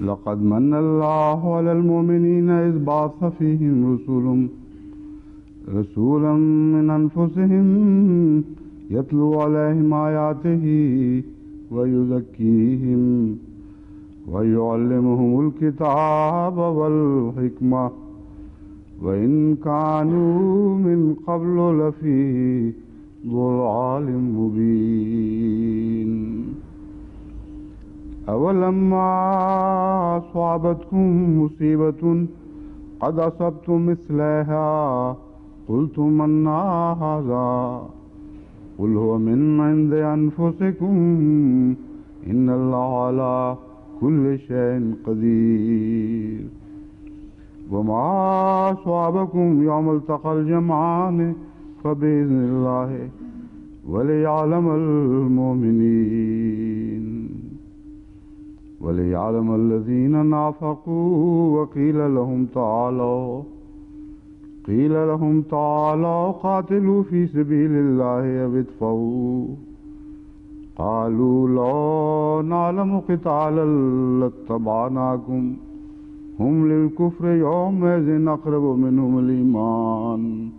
لقد من الله على المؤمنين إذ بعث فيهم رسولا من أنفسهم يتلو عليهم آياته ويزكيهم ويعلمهم الكتاب والحكمة وإن كانوا من قبل لفي ضلال مبين أولما أصابتكم مصيبة قد أصبتم مثلها قلتم أنى هذا قل هو من عند أنفسكم إن الله على كل شيء قدير وما أصابكم يوم التقى الجمعان فبإذن الله وليعلم المؤمنين وليعلم الذين نافقوا وقيل لهم تعالوا قاتلوا في سبيل الله أو ادفعوا قالوا لو نعلم قتالا لاتبعناكم هم للكفر يومئذ أقرب منهم الإيمان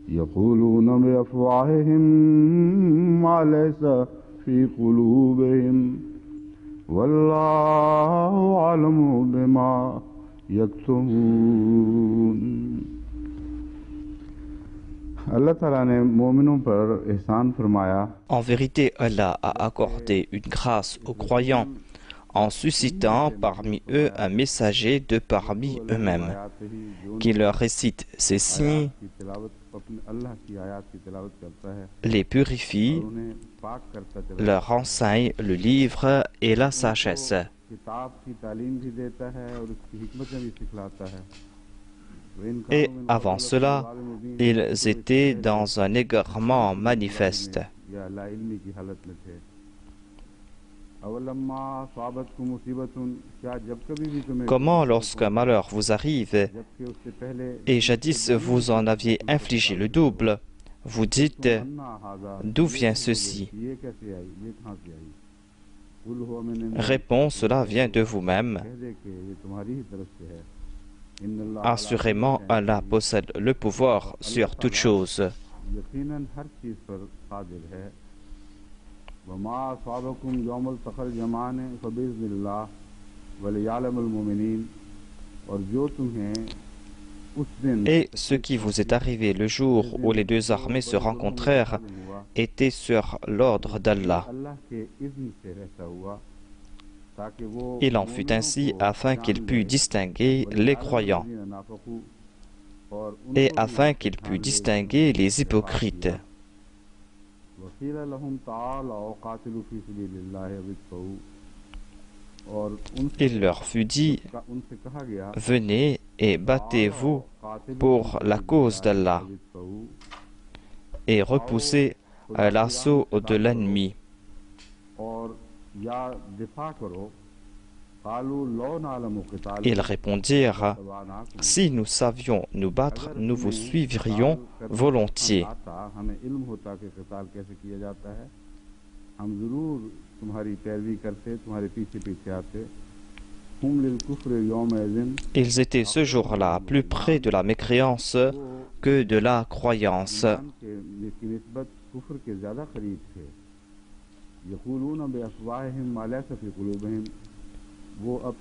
يقولون بأفواههم ما ليس في قلوبهم والله أعلم بما يكتمون. Allah Ta'ala ne mominons par ihsan firmaya. En vérité, Allah a accordé une grâce aux croyants en suscitant parmi eux un messager de parmi eux-mêmes qui leur récite ces signes, les purifie, leur enseigne le livre et la sagesse. Et avant cela, ils étaient dans un égarement manifeste. Comment, lorsqu'un malheur vous arrive, et jadis vous en aviez infligé le double, vous dites « D'où vient ceci ?» Réponds, cela vient de vous-même. Assurément, Allah possède le pouvoir sur toute chose. Et ce qui vous est arrivé le jour où les deux armées se rencontrèrent était sur l'ordre d'Allah. Il en fut ainsi afin qu'il pût distinguer les croyants et afin qu'il pût distinguer les hypocrites. Il leur fut dit, « Venez et battez-vous pour la cause d'Allah et repoussez l'assaut de l'ennemi. » Ils répondirent, « Si nous savions nous battre, nous vous suivrions volontiers. » Ils étaient ce jour-là plus près de la mécréance que de la croyance.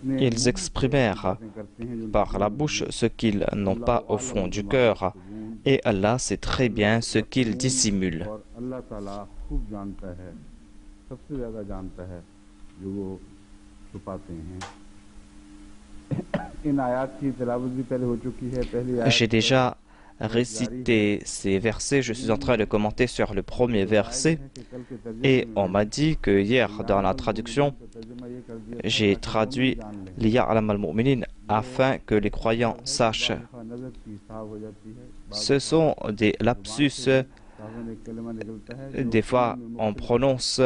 Ils exprimèrent par la bouche ce qu'ils n'ont pas au fond du cœur, et Allah sait très bien ce qu'ils dissimulent. J'ai déjà récité ces versets, je suis en train de commenter sur le premier verset et on m'a dit que hier dans la traduction, j'ai traduit « Liya'lam al-mu'minin » afin que les croyants sachent. Ce sont des lapsus. Des fois, on prononce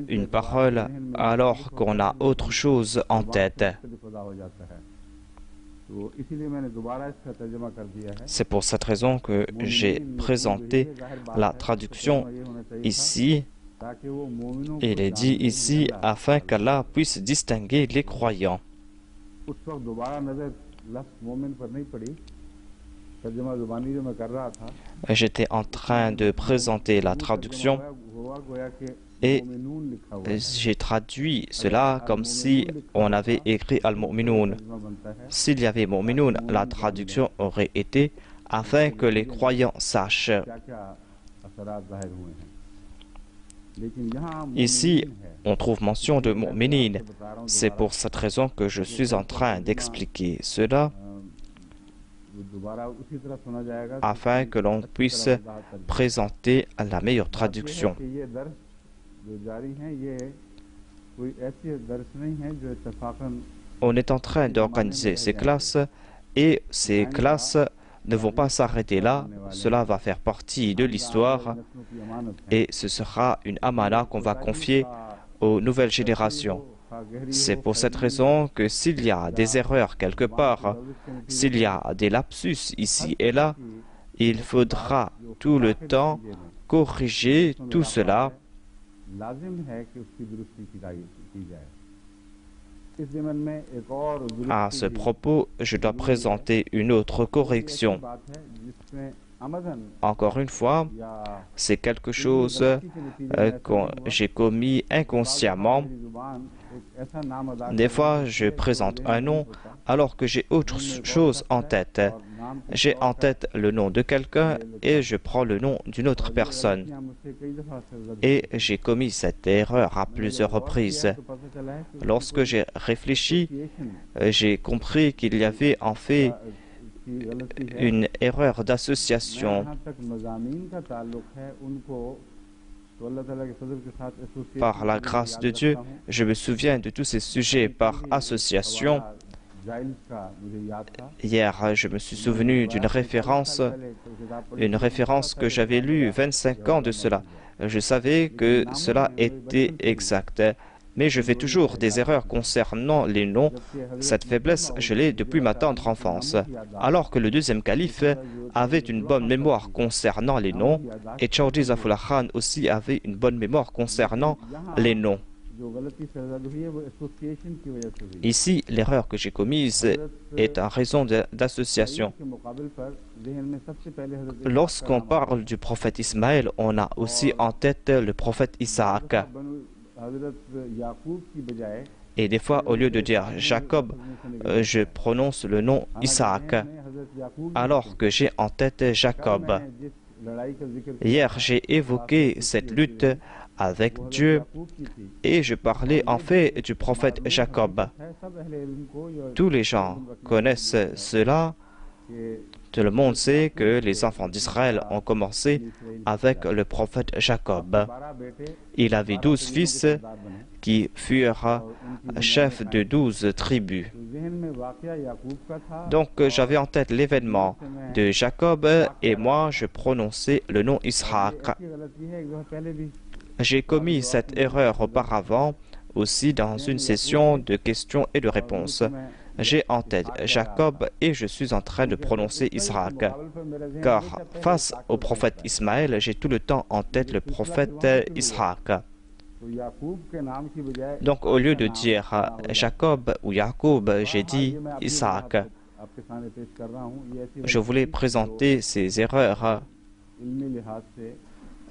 une parole alors qu'on a autre chose en tête. C'est pour cette raison que j'ai présenté la traduction ici. Il est dit ici afin qu'Allah puisse distinguer les croyants. उस वक्त दोबारा नजर लफ्ज मोमिन पर नहीं पड़ी। तर्जुमा जुबानी जो मैं कर रहा था, J'étais en train de présenter la वो तर्जुमा traduction हुआ गोया कि et मोमिनून लिखा हुआ है। j'ai traduit cela comme si on avait écrit Al-Mu'minun. तर्जुमा बनता है S'il y avait Mu'minun, la traduction aurait été afin que les croyants sachent. क्या क्या असरात जाहिर हुए हैं। लेकिन यहाँ Ici, मोमिनीन है। on trouve mention de Mu'minin. मैं बता रहा हूँ C'est दोबारा, pour cette raison que je suis en train d'expliquer cela दोबारा उसी तरह सुना जाएगा afin que l'on puisse présenter la meilleure traduction. कि ये दर्स जो जारी हैं ये कोई ऐसी दर्स नहीं है जो इत्तफाकन On est en train d'organiser ces classes et ces classes ne vont pas s'arrêter là. Cela va faire partie de l'histoire नस्लों की अमानत है। et ce sera une amana qu'on va confier aux nouvelles générations. C'est pour cette raison que s'il y a des erreurs quelque part, s'il y a des lapsus ici et là, il faudra tout le temps corriger tout cela. लाजिम है कि उसकी दुरुस्ती की जाए। इस ज़मन में एक और À ce propos, je dois présenter une autre correction. बात है जिसमें अमदन Encore une fois, या c'est quelque chose que j'ai commis inconsciemment. जुबान एक ऐसा नाम अदा Des fois, je présente un nom alors que j'ai autre chose en tête. नाम J'ai en tête le nom de quelqu'un et je prends le nom d'une autre personne. या मुझसे कई दफा सरजद Et j'ai commis cette erreur à plusieurs reprises. तो पता चला है कि Lorsque j'ai réfléchi, association j'ai compris qu'il y avait en fait की गलती है। une erreur d'association. जहाँ तक मज़ामीन का ताल्लुक है उनको तो अल्लाह ताला के फजल के साथ association Par la grâce de Dieu, je me souviens de tous ces sujets par association. Giles का मुझे याद था। Hier, je me suis souvenu d'une référence que j'avais lue 25 ans de cela. Je savais que cela était exact, mais je fais toujours des erreurs concernant les noms. Cette faiblesse, je l'ai depuis ma tendre enfance. Alors que le deuxième calife avait une bonne mémoire concernant les noms, et Chaudhry Zafrullah Khan aussi avait une bonne mémoire concernant les noms. जो गलती सरजद हुई है वो एसोसिएशन की वजह से हुई। Ici, l'erreur que j'ai commise est en raison d'association. के मुकाबले पर ज़हन में सबसे पहले हज़रत Lorsqu'on parle du prophète Ismaël, on a aussi en tête le prophète Isaac. हज़रत याकूब की बजाय Et des fois, au lieu de dire Jacob, je prononce le nom Isaac, हज़रत याकूब alors que j'ai en tête Jacob. जिस लड़ाई का जिक्र Hier, j'ai évoqué cette lutte avec Dieu et je parlais en fait du prophète Jacob. है, सब अहले इल्म को ये Tous les gens connaissent cela. कि Tout le monde sait que les enfants d'Israël ont commencé avec le prophète Jacob. 12 बेटे Il avait 12 fils सरदार बने। qui furent chefs de 12 tribus. तो ज़हन में वाक़या याकूब का था। Donc j'avais en tête l'événement de Jacob et moi je prononçais le nom Israël. ऐसी गलती है एक दफ़ा पहले भी J'ai commis cette erreur auparavant aussi dans une session de questions et de réponses. J'ai en tête Jacob et je suis en train de prononcer Israël. मुकाबले पर मेरा ज़हन Car हमेशा पहले face au prophète Ismaël, j'ai tout le temps en tête le prophète Israël. तो याकूब के नाम की बजाय Donc au lieu de dire Jacob ou Jacob, j'ai dit Isaac. आपके सामने पेश कर रहा हूँ। ये ऐसी Je voulais présenter ces erreurs. इल्मी लिहाज से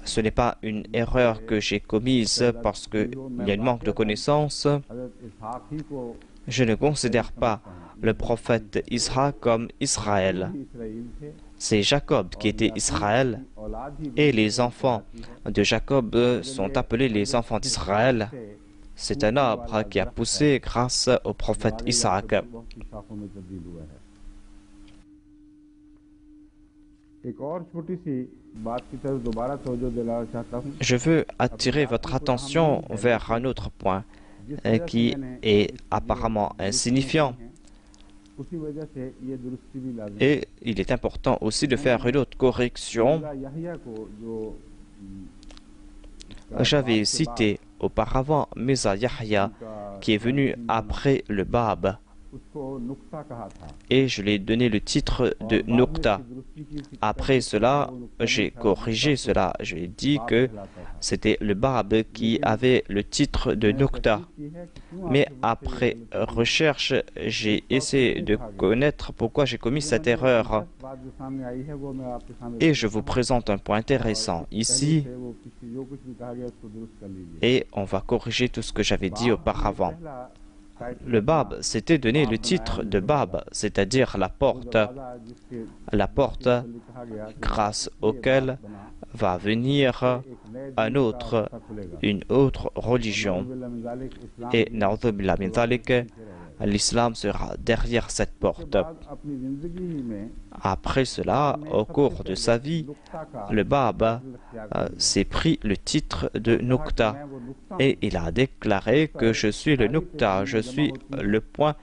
Ce n'est pas une erreur que j'ai commise parce qu'il y a un manque de connaissances. हज़रत इसहाक ही को Je ne considère pas le prophète Israël comme Israël. Israel थे। C'est Jacob qui était Israël औलाद ही et les enfants de Jacob sont appelés les enfants d'Israël. C'est un arbre qui a poussé grâce au prophète Isaac. बहुत सी शाखों में तब्दील हुआ है। एक और छोटी सी बात की तरफ दोबारा तवज्जो दिलाना चाहता हूँ। Je veux attirer votre attention vers un autre point qui est apparemment insignifiant. उसी वजह से ये दुरुस्ती भी लाज़िम Et il est important aussi de faire une autre correction. है। यहया को जो J'avais cité auparavant Mirza Yahya qui est venu après le Bab. et je lui ai donné le titre de Nukta. Après cela, j'ai corrigé cela. J'ai dit que c'était le Bab qui avait le titre de Nukta. Mais après recherche, j'ai essayé de connaître pourquoi j'ai commis cette erreur. Et je vous présente un point intéressant ici. Et on va corriger tout ce que j'avais dit auparavant. Le Bab s'était donné le titre de Bab, c'est-à-dire la porte grâce auquel va venir une autre religion. Et l'islam sera derrière cette porte. Après cela, au cours de sa vie, le Bab s'est pris le titre de Nukta et il a déclaré que je suis le Nukta, je suis le point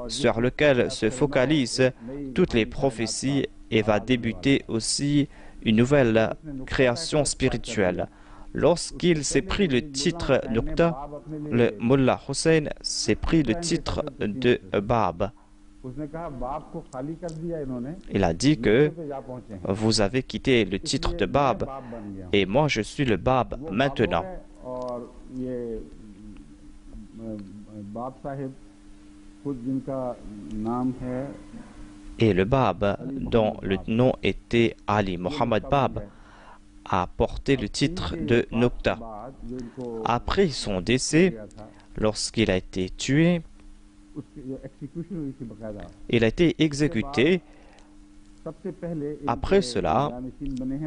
sur lequel se focalisent toutes les prophéties et va débuter aussi une nouvelle création spirituelle. Lorsqu'il s'est pris le titre Nukta, le Mullah Hussein s'est pris le titre de Bab. Il a dit que vous avez quitté le titre de Bab et moi je suis le Bab maintenant. Et le Bab, dont le nom était Ali Mohammed Bab, a porté le titre de Nukta. Après son décès, lorsqu'il a été tué, il a été exécuté. Après cela,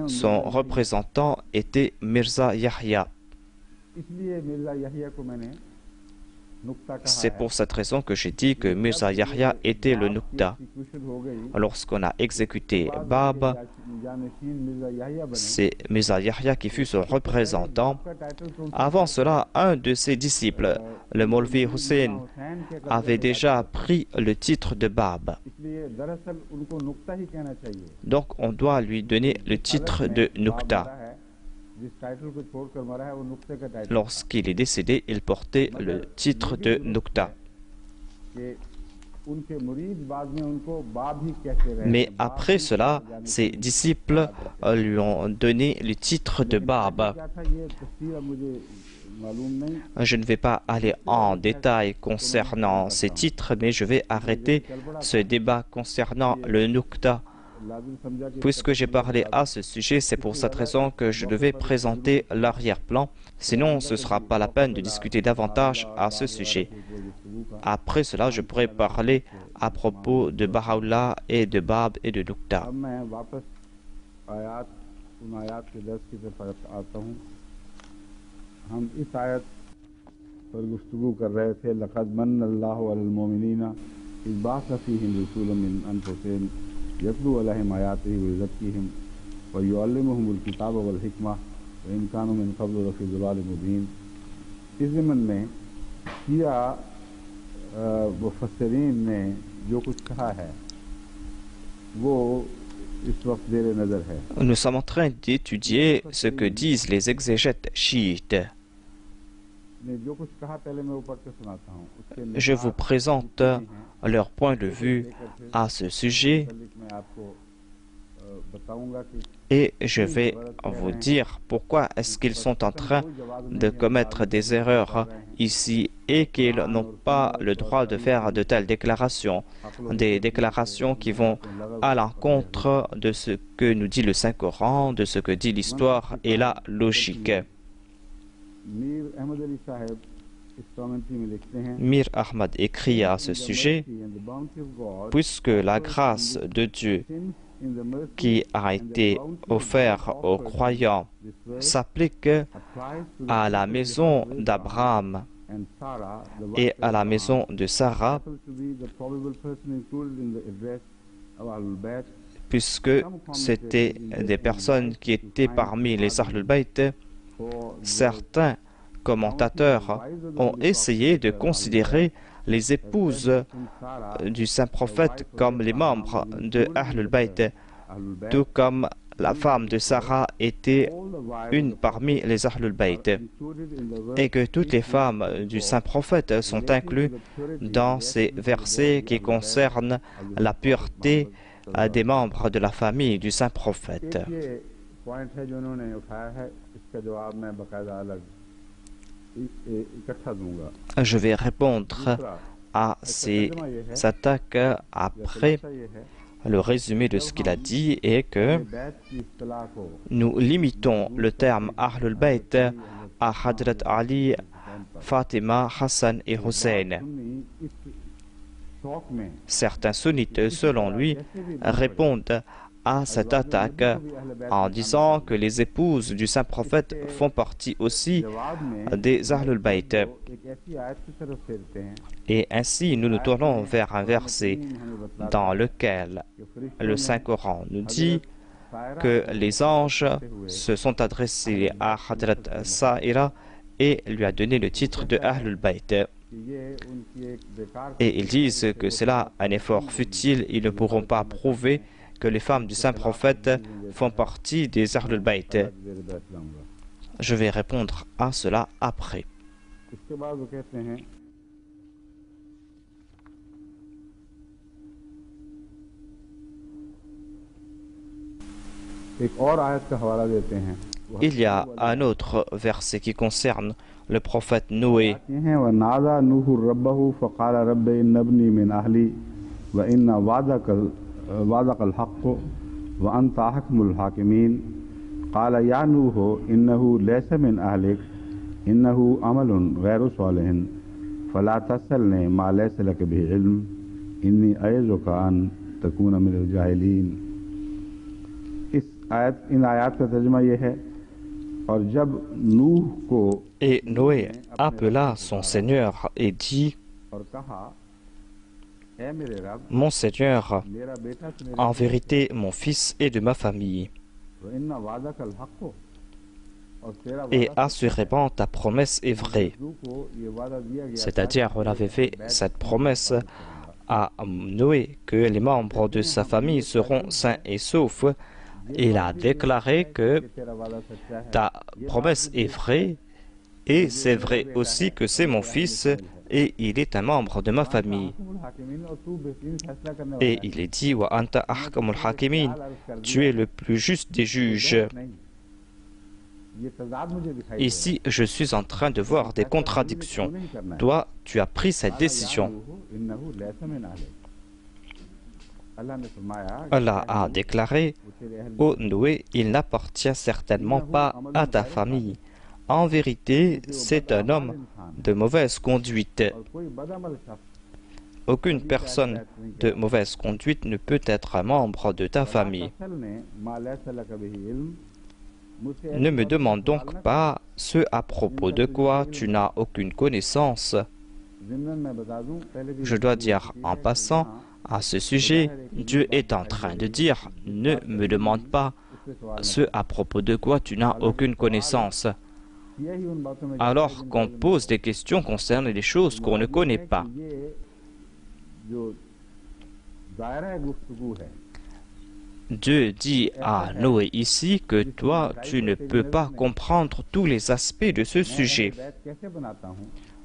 son représentant était Mirza Yahya. C'est pour cette raison que j'ai dit que Mirza Yahya était le Nukta. Lorsqu'on a exécuté Bab, c'est Mirza Yahya qui fut son représentant. Avant cela, un de ses disciples, le Maulvi Hussein, avait déjà pris le titre de Bab. Donc on doit lui donner le titre de Nukta. Lorsqu'il est décédé, il portait le titre de Nukta. Mais après cela, ses disciples lui ont donné le titre de Bab. Je ne vais pas aller en détail concernant ces titres, mais je vais arrêter ce débat concernant le Nukta. Puisque j'ai parlé à ce sujet, c'est pour cette raison que je devais présenter l'arrière-plan. Sinon, ce ne sera pas la peine de discuter davantage à ce sujet. Après cela, je pourrais parler à propos de Baha'u'llah et de Bab et de Nukta. यतलू अलैहिम आयातिही व युज़क्कीहिम व युअल्लिमुहुमुल किताब वल हिकमा व इन कानू मिन क़ब्ल लफ़ी ज़लालिम मुबीन। इस ज़मन में शिया मुफ़स्सिरीन ने जो कुछ कहा है वो इस वक्त ज़ेर नज़र है। Nous sommes en train d'étudier ce que disent les exégètes chiites. Je vous présente leur point de vue à ce sujet et je vais vous dire pourquoi est-ce qu'ils sont en train de commettre des erreurs ici et qu'ils n'ont pas le droit de faire de telles déclarations, des déclarations qui vont à l'encontre de ce que nous dit le Saint-Coran, de ce que dit l'histoire et la logique. Mir Ahmad écrit à ce sujet, puisque la grâce de Dieu qui a été offerte aux croyants s'applique à la maison d'Abraham et à la maison de Sarah, puisque c'était des personnes qui étaient parmi les Ahlul Bayt, certains commentateurs ont essayé de considérer les épouses du saint prophète comme les membres de Ahlul Bayt, tout comme la femme de Sarah était une parmi les Ahlul Bayt et que toutes les femmes du saint prophète sont incluses dans ces versets qui concernent la pureté des membres de la famille du saint prophète. Je vais répondre à ces attaques après. Le résumé de ce qu'il a dit est que nous limitons le terme Ahlul Bayt à Hadrat Ali, Fatima, Hassan et Hussein. Certains sunnites, selon lui, répondent à cette attaque en disant que les épouses du saint prophète font partie aussi des Ahlul Bayt. Et ainsi, nous nous tournons vers un verset dans lequel le Saint-Coran nous dit que les anges se sont adressés à Hadrat Sa'ira et lui a donné le titre de Ahlul Bayt. Et ils disent que c'est là un effort futile, ils ne pourront pas prouver que les femmes du saint prophète font partie des Ahlul Bayt. Je vais répondre à cela après. Il y a un autre verset qui concerne le prophète Noé. وعدك الحق وأنت أحكم الحاكمين قال يا نوح إنه ليس من أهلك إنه عمل غير صالح فلا تسألني ما ليس لك به علم إني أعظك أن تكون من الجاهلين. इन आयत का तर्जुमा ये है और जब नूह को Et Noé appela son Seigneur et dit: Mon Seigneur, en vérité, mon fils est de ma famille. Et assurément, ta promesse est vraie. C'est-à-dire, on avait fait cette promesse à Noé que les membres de sa famille seront sains et saufs. Il a déclaré que ta promesse est vraie et c'est vrai aussi que c'est mon fils et il est un membre de ma famille. Et il est dit: Wa anta ahkamul hakimin, tu es le plus juste des juges. Ici, je suis en train de voir des contradictions. Toi, tu as pris cette décision. Allah a déclaré: Ô Noé, il n'appartient certainement pas à ta famille. En vérité, c'est un homme de mauvaise conduite. Aucune personne de mauvaise conduite ne peut être un membre de ta famille. Ne me demande donc pas ce à propos de quoi tu n'as aucune connaissance. Je dois dire en passant, à ce sujet, Dieu est en train de dire: ne me demande pas ce à propos de quoi tu n'as aucune connaissance. Alors qu'on pose des questions concernant des choses qu'on ne connaît pas. Dieu dit à Noé ici que toi, tu ne peux pas comprendre tous les aspects de ce sujet.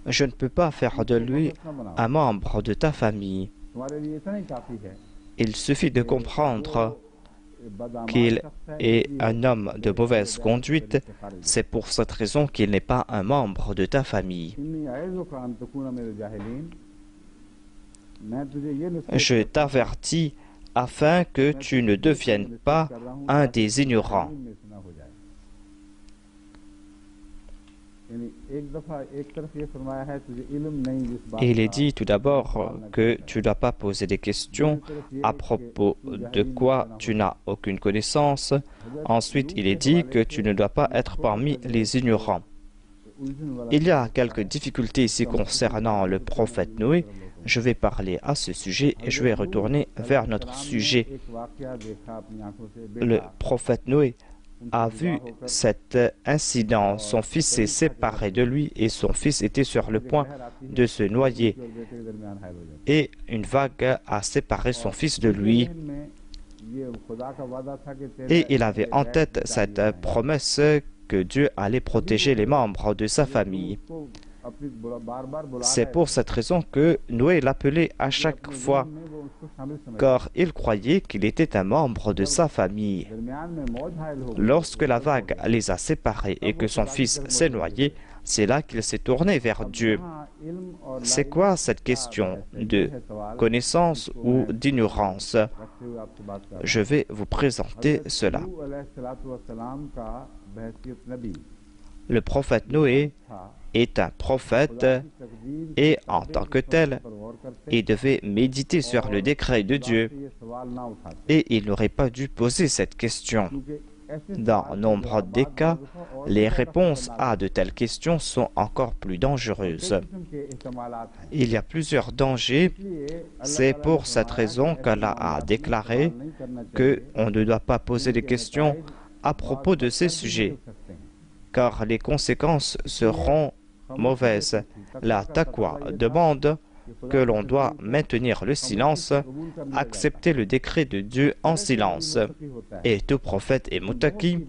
Je ne peux pas faire de lui un membre de ta famille. Il suffit de comprendre qu'il est un homme de mauvaise conduite. C'est pour cette raison qu'il n'est pas un membre de ta famille. Je t'avertis afin que tu ne deviennes pas un des ignorants. Il est dit tout d'abord que tu ne dois pas poser des questions à propos de quoi tu n'as aucune connaissance. Ensuite, il est dit que tu ne dois pas être parmi les ignorants. Il y a quelques difficultés ici concernant le prophète Noé. Je vais parler à ce sujet et je vais retourner vers notre sujet. Le prophète Noé a vu cet incident. Son fils s'est séparé de lui et son fils était sur le point de se noyer. Et une vague a séparé son fils de lui. Et il avait en tête cette promesse que Dieu allait protéger les membres de sa famille. C'est pour cette raison que Noé l'appelait à chaque fois, car il croyait qu'il était un membre de sa famille. Lorsque la vague les a séparés et que son fils s'est noyé, c'est là qu'il s'est tourné vers Dieu. C'est quoi cette question de connaissance ou d'ignorance? Je vais vous présenter cela. Le prophète Noé est un prophète et en tant que tel, il devait méditer sur le décret de Dieu et il n'aurait pas dû poser cette question. Dans nombre des cas, les réponses à de telles questions sont encore plus dangereuses. Il y a plusieurs dangers. C'est pour cette raison qu'Allah a déclaré qu'on ne doit pas poser des questions à propos de ces sujets, car les conséquences seront mauvaises. La taqwa demande que l'on doit maintenir le silence, accepter le décret de Dieu en silence. Et tout prophète est muttaqi,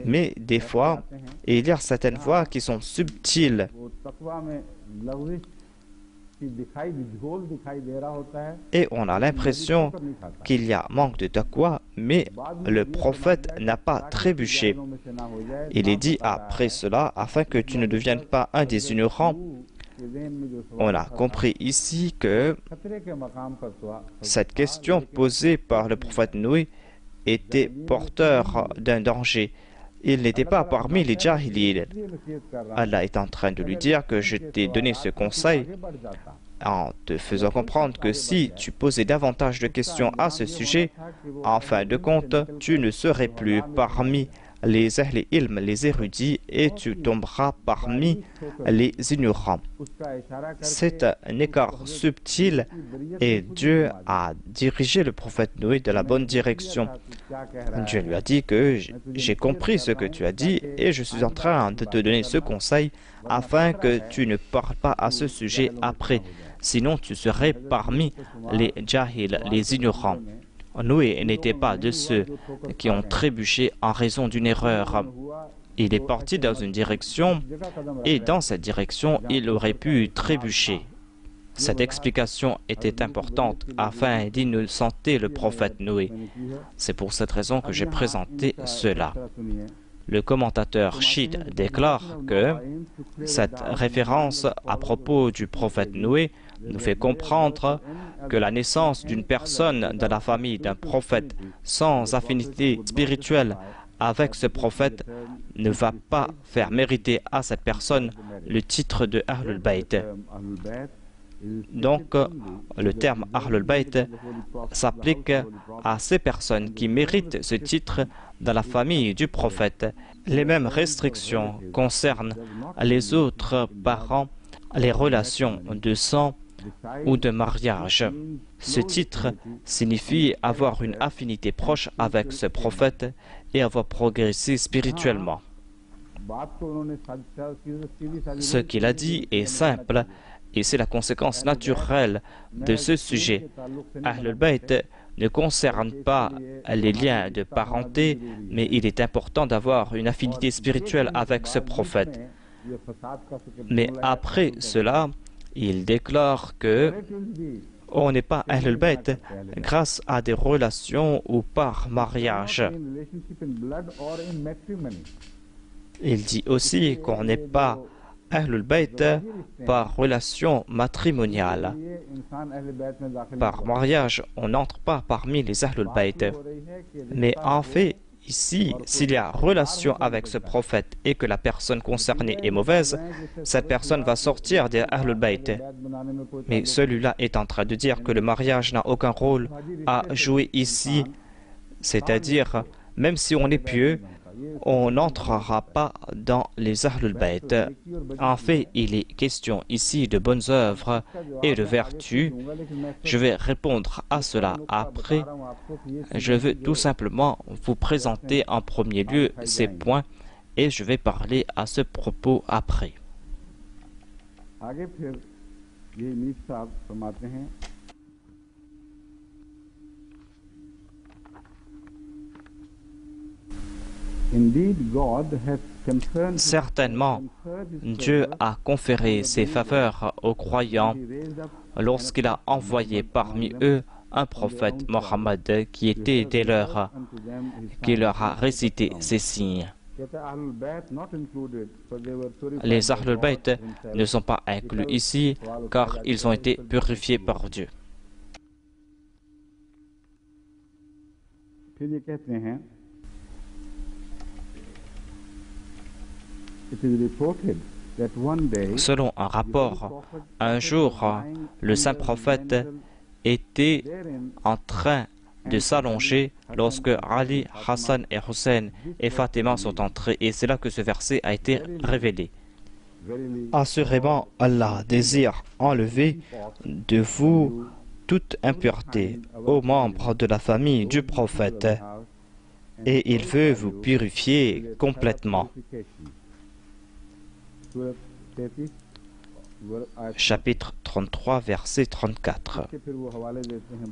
mais des fois, il y a certaines voix qui sont subtiles. Et on a l'impression qu'il y a manque de taqwa, mais le prophète n'a pas trébuché. Il est dit après cela, afin que tu ne deviennes pas un des ignorants. On a compris ici que cette question posée par le prophète Noé était porteur d'un danger. Il n'était pas parmi les jahilin. Allah est en train de lui dire que je t'ai donné ce conseil en te faisant comprendre que si tu posais davantage de questions à ce sujet, en fin de compte, tu ne serais plus parmi les ahl ilm, les érudits, et tu tomberas parmi les ignorants. C'est un écart subtil et Dieu a dirigé le prophète Noé de la bonne direction. Dieu lui a dit que j'ai compris ce que tu as dit et je suis en train de te donner ce conseil afin que tu ne parles pas à ce sujet après. Sinon, tu serais parmi les jahil, les ignorants. Noé n'était pas de ceux qui ont trébuché en raison d'une erreur. Il est parti dans une direction et dans cette direction, il aurait pu trébucher. Cette explication était importante afin d'innocenter le prophète Noé. C'est pour cette raison que j'ai présenté cela. Le commentateur chiite déclare que cette référence à propos du prophète Noé nous fait comprendre que la naissance d'une personne dans la famille d'un prophète sans affinité spirituelle avec ce prophète ne va pas faire mériter à cette personne le titre de Ahlul Bayt. Donc, le terme Ahlul Bayt s'applique à ces personnes qui méritent ce titre dans la famille du prophète. Les mêmes restrictions concernent les autres parents, les relations de sang ou de mariage. Ce titre signifie avoir une affinité proche avec ce prophète et avoir progressé spirituellement. Ce qu'il a dit est simple et c'est la conséquence naturelle de ce sujet. Ahlul Bayt ne concerne pas les liens de parenté, mais il est important d'avoir une affinité spirituelle avec ce prophète. Mais après cela, il déclare que on n'est pas Ahlul Bayt grâce à des relations ou par mariage. Il dit aussi qu'on n'est pas Ahlul Bayt par relation matrimoniale. Par mariage, on n'entre pas parmi les Ahlul Bayt. Mais en fait, ici, s'il y a relation avec ce prophète et que la personne concernée est mauvaise, cette personne va sortir des Ahlul Bayt. Mais celui-là est en train de dire que le mariage n'a aucun rôle à jouer ici, c'est-à-dire, même si on est pieux, on n'entrera pas dans les Ahlul Bayt. En fait, il est question ici de bonnes œuvres et de vertus. Je vais répondre à cela après. Je veux tout simplement vous présenter en premier lieu ces points et je vais parler à ce propos après. Certainement, Dieu a conféré ses faveurs aux croyants lorsqu'il a envoyé parmi eux un prophète Mohammed qui était des leurs, qui leur a récité ces signes. Les Ahlul Bayt ne sont pas inclus ici car ils ont été purifiés par Dieu. Selon un rapport, un jour, le saint prophète était en train de s'allonger lorsque Ali, Hassan et Hussein et Fatima sont entrés, et c'est là que ce verset a été révélé. Assurément, Allah désire enlever de vous toute impureté aux membres de la famille du prophète, et il veut vous purifier complètement. Chapitre 33, verset 34.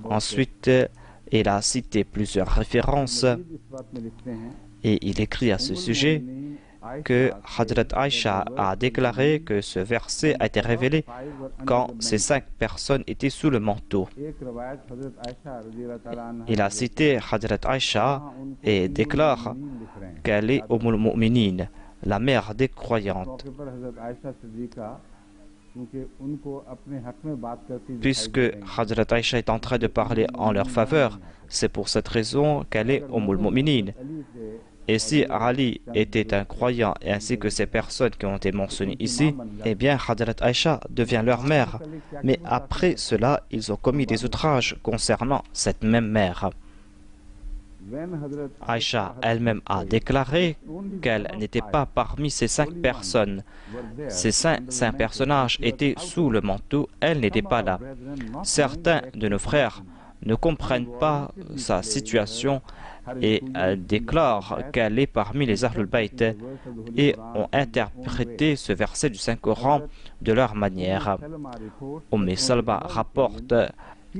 Ensuite, il a cité plusieurs références et il écrit à ce sujet que Hadrat Aïcha a déclaré que ce verset a été révélé quand ces 5 personnes étaient sous le manteau. Il a cité Hadrat Aïcha et déclare qu'elle est Umm al-Mu'minin, la mère des croyantes. Puisque Hadrat Aïcha est en train de parler en leur faveur, c'est pour cette raison qu'elle est Umm al-Mu'minin. Et si Ali était un croyant ainsi que ces personnes qui ont été mentionnées ici, eh bien Hadrat Aïcha devient leur mère. Mais après cela, ils ont commis des outrages concernant cette même mère. Aïcha elle-même a déclaré qu'elle n'était pas parmi ces 5 personnes. Ces 5 personnages étaient sous le manteau, elle n'était pas là. Certains de nos frères ne comprennent pas sa situation et déclarent qu'elle est parmi les Ahlul Bayt et ont interprété ce verset du Saint-Coran de leur manière. Salma rapporte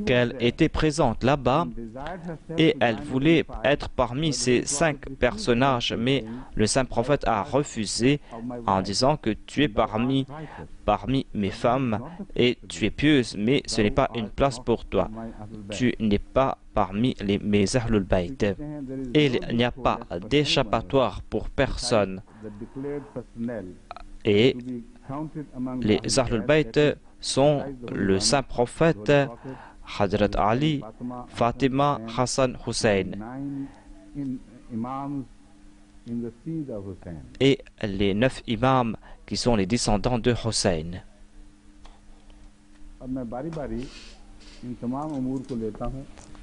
qu'elle était présente là-bas et elle voulait être parmi ces 5 personnages, mais le saint prophète a refusé en disant que tu es parmi mes femmes et tu es pieuse, mais ce n'est pas une place pour toi. Tu n'es pas parmi mes Ahlul Bayt. Et il n'y a pas d'échappatoire pour personne. Et les Ahlul Bayt sont le saint prophète, Hadrat Ali, Fatima, Hassan, Hussein et les 9 imams qui sont les descendants de Hussein.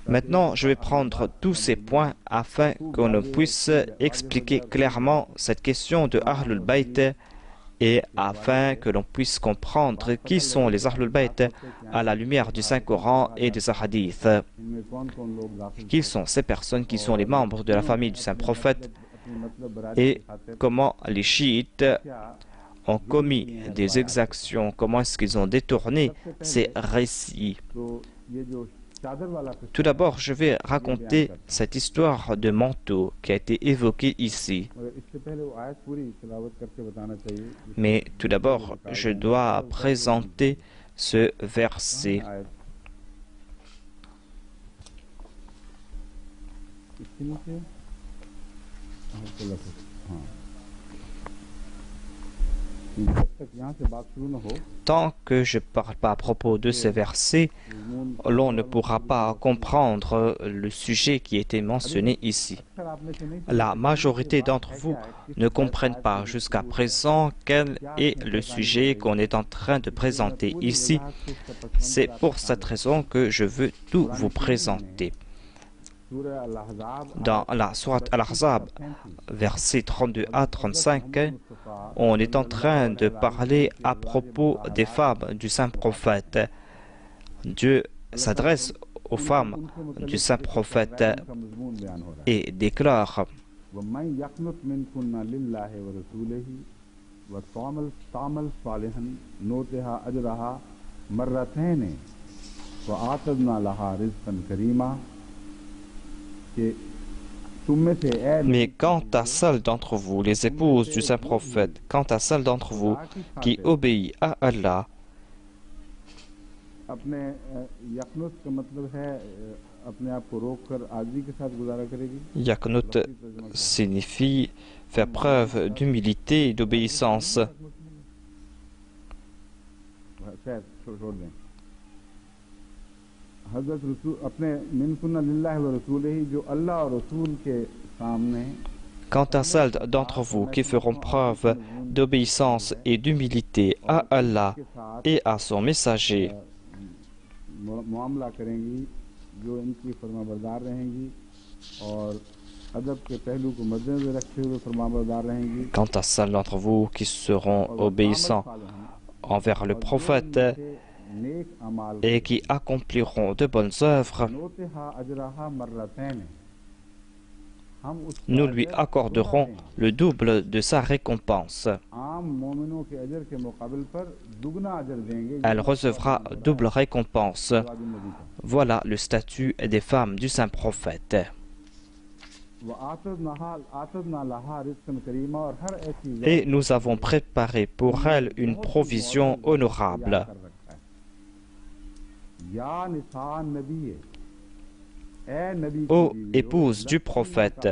Maintenant, je vais prendre tous ces points afin qu'on puisse expliquer clairement cette question de Ahlul Bayt et afin que l'on puisse comprendre qui sont les Ahlul Bayt à la lumière du Saint-Coran et des Hadiths. Qui sont ces personnes qui sont les membres de la famille du Saint-Prophète et comment les chiites ont commis des exactions, comment est-ce qu'ils ont détourné ces récits. Tout d'abord, je vais raconter cette histoire de manteau qui a été évoquée ici. Mais tout d'abord, je dois présenter ce verset. Tant que je ne parle pas à propos de ces versets, l'on ne pourra pas comprendre le sujet qui était mentionné ici. La majorité d'entre vous ne comprennent pas jusqu'à présent quel est le sujet qu'on est en train de présenter ici. C'est pour cette raison que je veux tout vous présenter. Dans la sourate Al-Ahzab, versets 32 à 35, on est en train de parler à propos des femmes du Saint-Prophète. Dieu s'adresse aux femmes du Saint-Prophète et déclare तुम में से ऐ Mais quant à celles d'entre vous, les épouses du saint prophète, quant à celles d'entre vous qui obéit à Allah, अपने यकनुत का मतलब है अपने आप को रोक कर आजी के साथ गुजारा करेगी। Yaknut signifie faire preuve d'humilité et d'obéissance. शायद छोड़ दें। हजरत रसूल अपने मिनकुन्ना लिल्लाहि व रसूलिही जो अल्लाह और रसूल के सामने Quant à celles d'entre vous qui feront preuve d'obéissance et d'humilité à Allah et à son messager, मामला करेंगी, जो इनकी फरमाबरदार रहेंगी और अदब के पहलू को मद्देनजर रखते हुए फरमाबरदार रहेंगी। quant à celles d'entre vous qui seront obéissants envers le prophète et qui accompliront de bonnes œuvres, nous lui accorderons le double de sa récompense. Elle recevra double récompense. Voilà le statut des femmes du saint prophète. Et nous avons préparé pour elle une provision honorable. Ô épouse du prophète,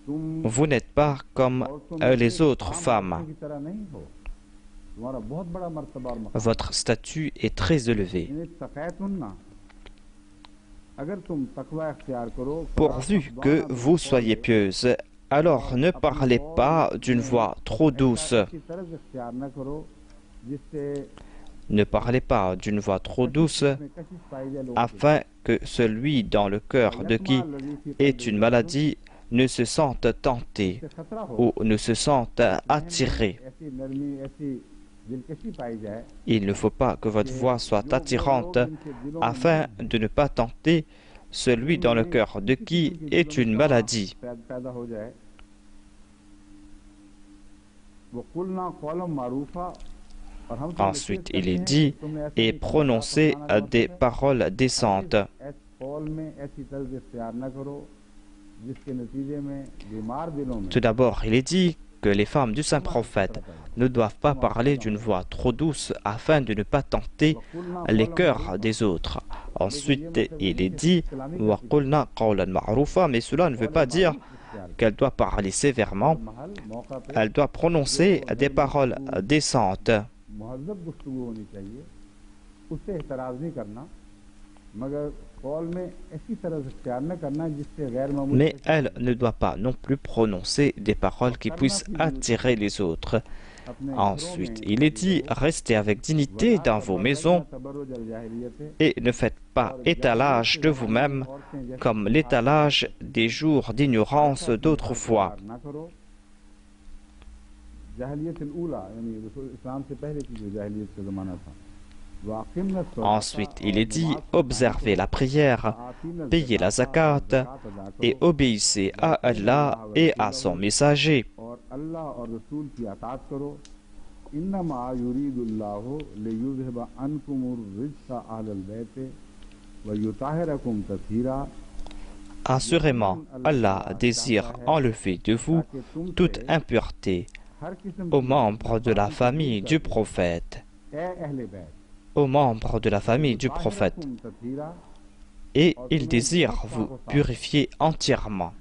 vous n'êtes pas comme les autres femmes. Votre statut est très élevé. Pourvu que vous soyez pieuse, alors ne parlez pas d'une voix trop douce. Ne parlez pas d'une voix trop douce, afin que celui dans le cœur de qui est une maladie ne se sente tenté ou ne se sente attiré. Il ne faut pas que votre voix soit attirante, afin de ne pas tenter celui dans le cœur de qui est une maladie. Ensuite, il est dit et prononcez des paroles décentes. Tout d'abord, il est dit que les femmes du saint prophète ne doivent pas parler d'une voix trop douce afin de ne pas tenter les cœurs des autres. Ensuite, il est dit wa qulna qawlan ma'rufa, mais cela ne veut pas dire qu'elle doit parler sévèrement. Elle doit prononcer des paroles décentes. Mais elle ne doit pas non plus prononcer des paroles qui puissent attirer les autres. Ensuite, il est dit, restez avec dignité dans vos maisons et ne faites pas étalage de vous-même comme l'étalage des jours d'ignorance d'autrefois. Ensuite, il est dit, observez la prière, payez la zakat et obéissez à Allah et à son messager. Assurément, Allah désire enlever de vous toute impureté aux membres de la famille du prophète. Aux membres de la famille du prophète. Et il désire vous purifier entièrement.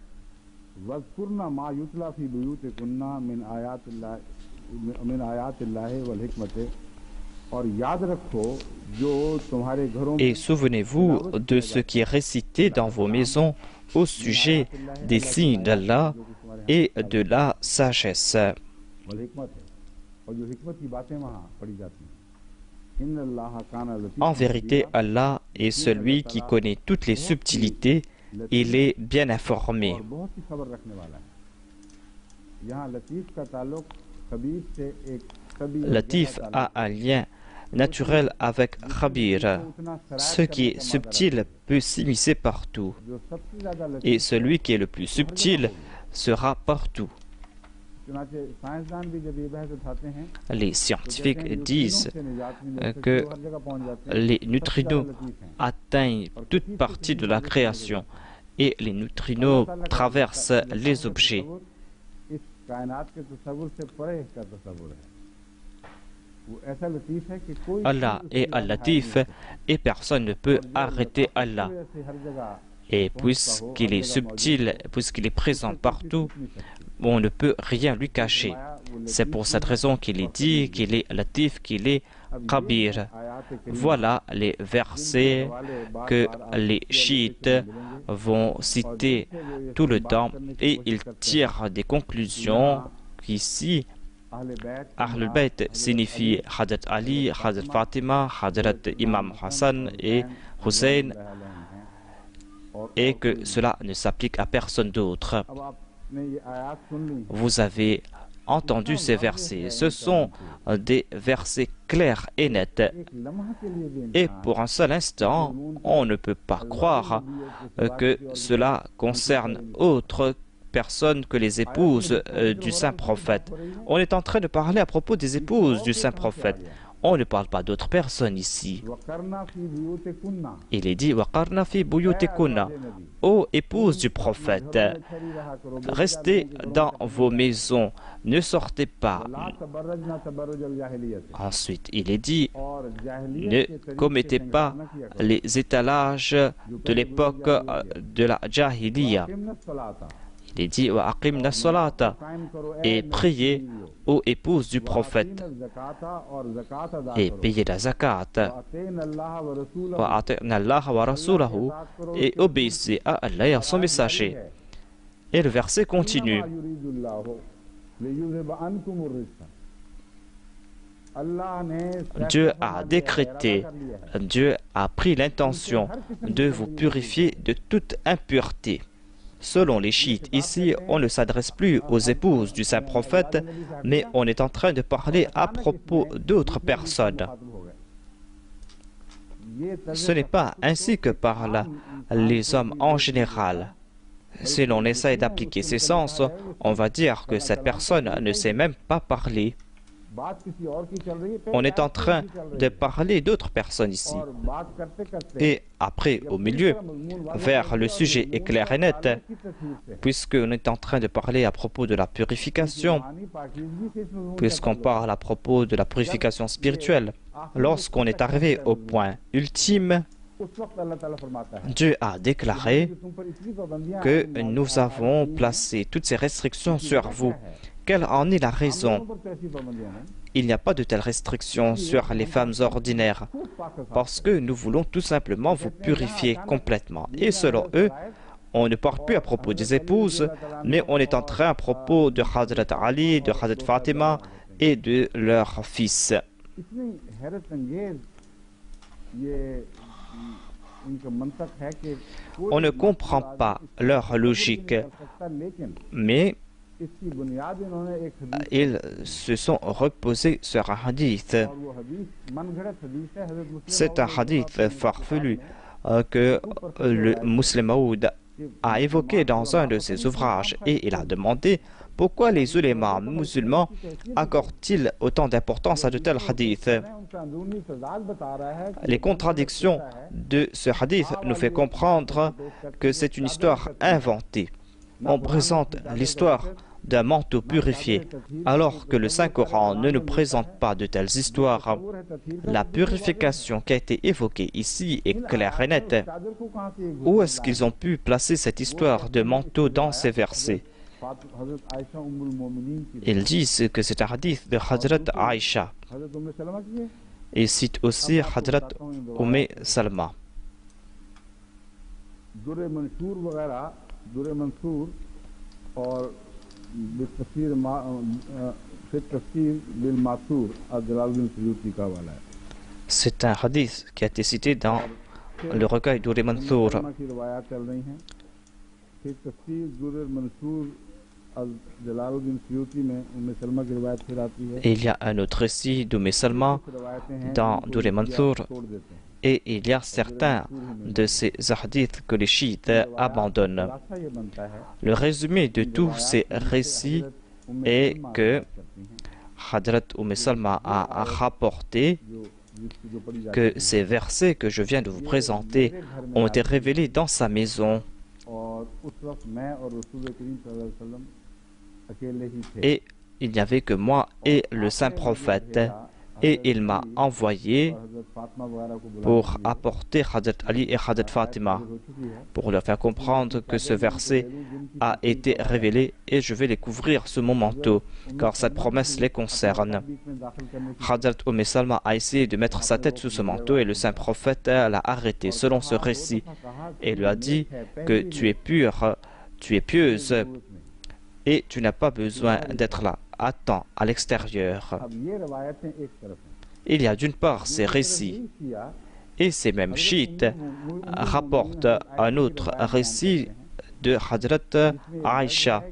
Et souvenez-vous de ce qui est récité dans vos maisons au sujet des signes d'Allah et de la sagesse. En vérité, Allah est celui qui connaît toutes les subtilités, il est bien informé. Latif a un lien naturel avec Khabir. Ce qui est subtil peut s'immiscer partout. Et celui qui est le plus subtil sera partout. Les scientifiques disent que les neutrinos atteignent toute partie de la création et les neutrinos traversent les objets. इस कायनात के तसव्वुर से परे का तसव्वुर है। वो ऐसा लतीफ है कि कोई Allah est Al-Latif et personne ne peut arrêter Allah. हर जगह Et puisqu'il est subtil, puisqu'il est présent partout, on ne peut rien lui cacher. C'est pour cette raison qu'il est dit qu'il est Latif, qu'il est Kabir. Voilà les versets que les chiites vont citer tout le temps et ils tirent des conclusions qu'ici, Ahlul Bayt signifie Hadrat Ali, Hadrat Fatima, Hadrat Imam Hassan et Hussein, et que cela ne s'applique à personne d'autre. Vous avez entendu ces versets. Ce sont des versets clairs et nets. Et pour un seul instant, on ne peut pas croire que cela concerne autre personne que les épouses du saint prophète. On est en train de parler à propos des épouses du saint prophète. On ne parle pas d'autres personnes ici. Il est dit Waqarna fi buyutikunna, ô épouses du prophète, restez dans vos maisons, ne sortez pas. Ensuite, il est dit ne commettez pas les étalages de l'époque de la Jahiliya. Il est dit wa aqimna salata, et priez aux épouses du prophète et payez la zakat wa ati'na Allah wa rasulahu, et obéissez à Allah et à son messager. Et le verset continue. Dieu a décrété, Dieu a pris l'intention de vous purifier de toute impureté. Selon les chiites, ici, on ne s'adresse plus aux épouses du saint prophète, mais on est en train de parler à propos d'autres personnes. Ce n'est pas ainsi que parlent les hommes en général. Si l'on essaie d'appliquer ces sens, on va dire que cette personne ne sait même pas parler. On est en train de parler d'autres personnes ici. Et après, au milieu, vers le sujet est clair et net, puisqu'on est en train de parler à propos de la purification, puisqu'on parle à propos de la purification spirituelle. Lorsqu'on est arrivé au point ultime, Dieu a déclaré que nous avons placé toutes ces restrictions sur vous. Quelle en est la raison? Il n'y a pas de telles restrictions sur les femmes ordinaires, parce que nous voulons tout simplement vous purifier complètement. Et selon eux, on ne parle plus à propos des épouses, mais on est en train à propos de Hadrat Ali, de Hadrat Fatima et de leurs fils. On ne comprend pas leur logique, mais ils se sont reposés sur un hadith. C'est un hadith farfelu que le musulman Maoud a évoqué dans un de ses ouvrages, et il a demandé pourquoi les ulémas musulmans accordent-ils autant d'importance à de tels hadiths. Les contradictions de ce hadith nous font comprendre que c'est une histoire inventée. On présente l'histoire d'un manteau purifié, alors que le Saint-Coran ne nous présente pas de telles histoires. La purification qui a été évoquée ici est claire et nette. Où est-ce qu'ils ont pu placer cette histoire de manteau dans ces versets? Ils disent que c'est un hadith de Hadrat Aïcha. Et cite aussi Hadrat Salma. C'est un hadith qui a été cité dans le recueil d'Ur Mansour. Et il y a un autre récit d'Umm Salma dans Dur Mansour, et il y a certains de ces hadiths que les chiites abandonnent. Le résumé de tous ces récits est que Hadrat Umm Salma a rapporté que ces versets que je viens de vous présenter ont été révélés dans sa maison, Et il n'y avait que moi et le saint prophète. Et il m'a envoyé pour apporter Hazrat Ali et Hazrat Fatima, pour leur faire comprendre que ce verset a été révélé et je vais les couvrir sous mon manteau, car cette promesse les concerne. Hazrat Salma a essayé de mettre sa tête sous ce manteau et le saint prophète l'a arrêté selon ce récit et lui a dit que tu es pure, tu es pieuse et tu n'as pas besoin d'être là. Attends à l'extérieur. Il y a d'une part ces récits et ces mêmes chiites rapportent un autre récit de Hadrat Aïcha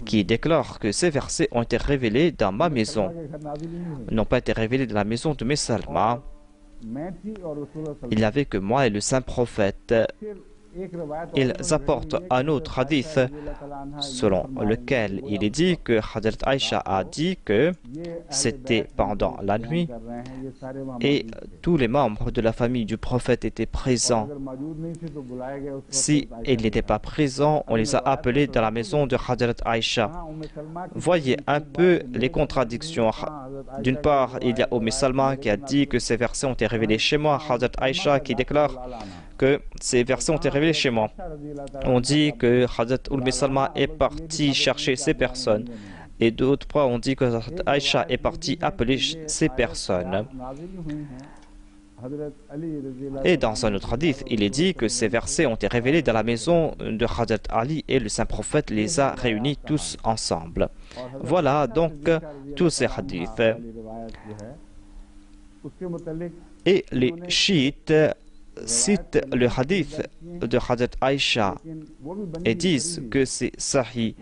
qui déclare que ces versets ont été révélés dans ma maison, n'ont pas été révélés dans la maison de mes Salma. Il n'y avait que moi et le saint prophète. Ils apportent un autre hadith selon lequel il est dit que Hadrat Aïcha a dit que c'était pendant la nuit et tous les membres de la famille du prophète étaient présents. Si ils n'étaient pas présents, on les a appelés dans la maison de Hadrat Aïcha. Voyez un peu les contradictions. D'une part, il y a Salma qui a dit que ces versets ont été révélés chez moi. Hadrat Aïcha qui déclare que ces versets ont été révélés chez moi. On dit que Hazrat Salma est parti chercher ces personnes. Et d'autres fois, on dit que Hazrat Aïcha est parti appeler ces personnes. Et dans un autre hadith, il est dit que ces versets ont été révélés dans la maison de Hazrat Ali et le saint prophète les a réunis tous ensemble. Voilà donc tous ces hadiths. Et les chiites citent le hadith de Hazrat Aïcha et disent que c'est sahih.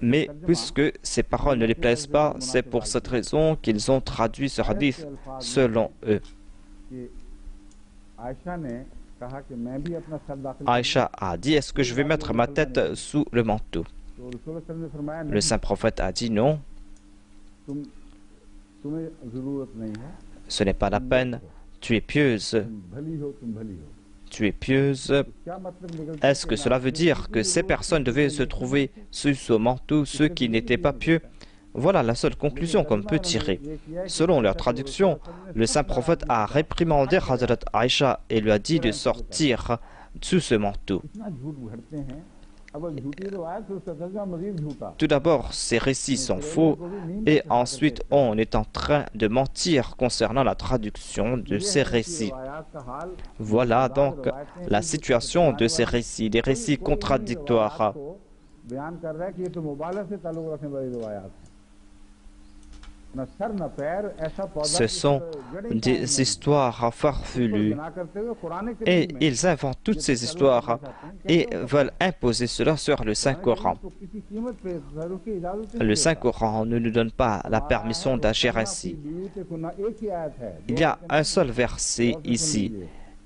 Mais puisque ces paroles ne les plaisent pas, c'est pour cette raison qu'ils ont traduit ce hadith selon eux. Aïcha a dit, est-ce que je vais mettre ma tête sous le manteau? Le saint prophète a dit non. Ce n'est pas la peine. Tu es pieuse. Tu es pieuse. Est-ce que cela veut dire que ces personnes devaient se trouver sous ce manteau, ceux qui n'étaient pas pieux? Voilà la seule conclusion qu'on peut tirer. Selon leur traduction, le saint prophète a réprimandé Hazrat Aïcha et lui a dit de sortir sous ce manteau. Tout d'abord, ces récits sont faux et ensuite on est en train de mentir concernant la traduction de ces récits. Voilà donc la situation de ces récits, des récits contradictoires. Ce sont des histoires farfelues et ils inventent toutes ces histoires et veulent imposer cela sur le Saint-Coran. Le Saint-Coran ne nous donne pas la permission d'agir ainsi. Il y a un seul verset ici.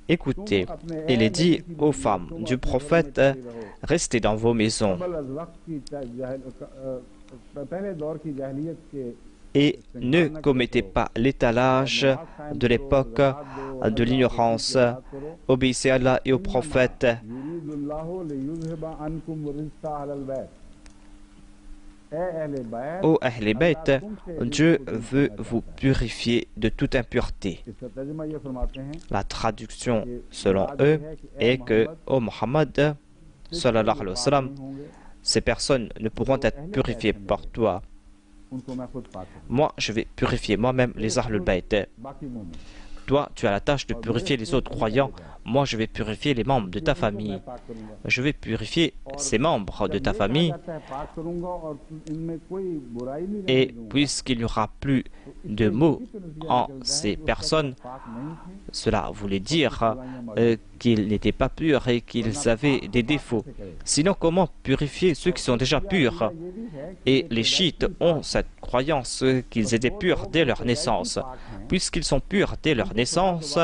Écoutez, il est dit aux femmes du prophète, restez dans vos maisons. Et ne commettez pas l'étalage de l'époque de l'ignorance. Obéissez à Allah et au prophète. Ô Ahl Bayt, Dieu veut vous purifier de toute impureté. La traduction selon eux est que, ô Muhammad, sallallahu alayhi wa sallam, ces personnes ne pourront être purifiées par toi. Moi, je vais purifier moi-même les Ahlul Bayt. Toi, tu as la tâche de purifier les autres croyants. Moi, je vais purifier les membres de ta famille. Je vais purifier ces membres de ta famille. Et puisqu'il n'y aura plus de mots en ces personnes, cela voulait dire qu'ils n'étaient pas purs et qu'ils avaient des défauts. Sinon, comment purifier ceux qui sont déjà purs? Et les chiites ont cette croyance qu'ils étaient purs dès leur naissance. Puisqu'ils sont purs dès leur naissance,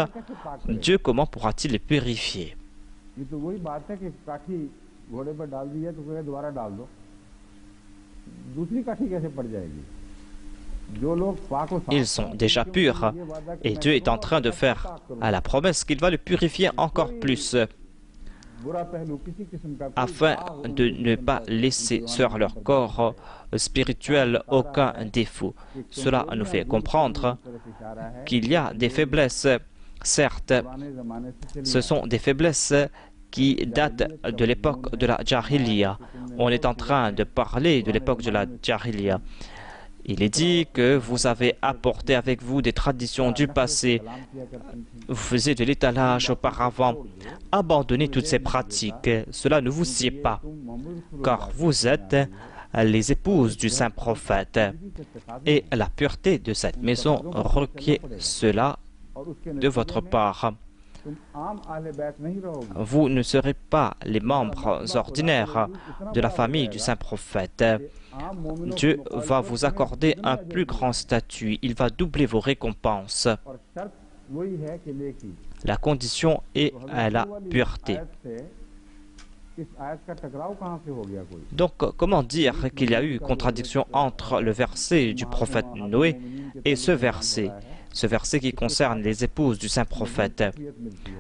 Dieu, comment pourra-t-il les purifier? Ils sont déjà purs et Dieu est en train de faire à la promesse qu'il va le purifier encore plus afin de ne pas laisser sur leur corps spirituel aucun défaut. Cela nous fait comprendre qu'il y a des faiblesses. Certes, ce sont des faiblesses qui datent de l'époque de la Jahiliya. On est en train de parler de l'époque de la Jahiliya. Il est dit que vous avez apporté avec vous des traditions du passé. Vous faisiez de l'étalage auparavant. Abandonnez toutes ces pratiques. Cela ne vous sied pas, car vous êtes les épouses du saint prophète. Et la pureté de cette maison requiert cela de votre part. Vous ne serez pas les membres ordinaires de la famille du saint prophète. Dieu va vous accorder un plus grand statut. Il va doubler vos récompenses. La condition est la pureté. Donc, comment dire qu'il y a eu contradiction entre le verset du prophète Noé et ce verset qui concerne les épouses du saint prophète?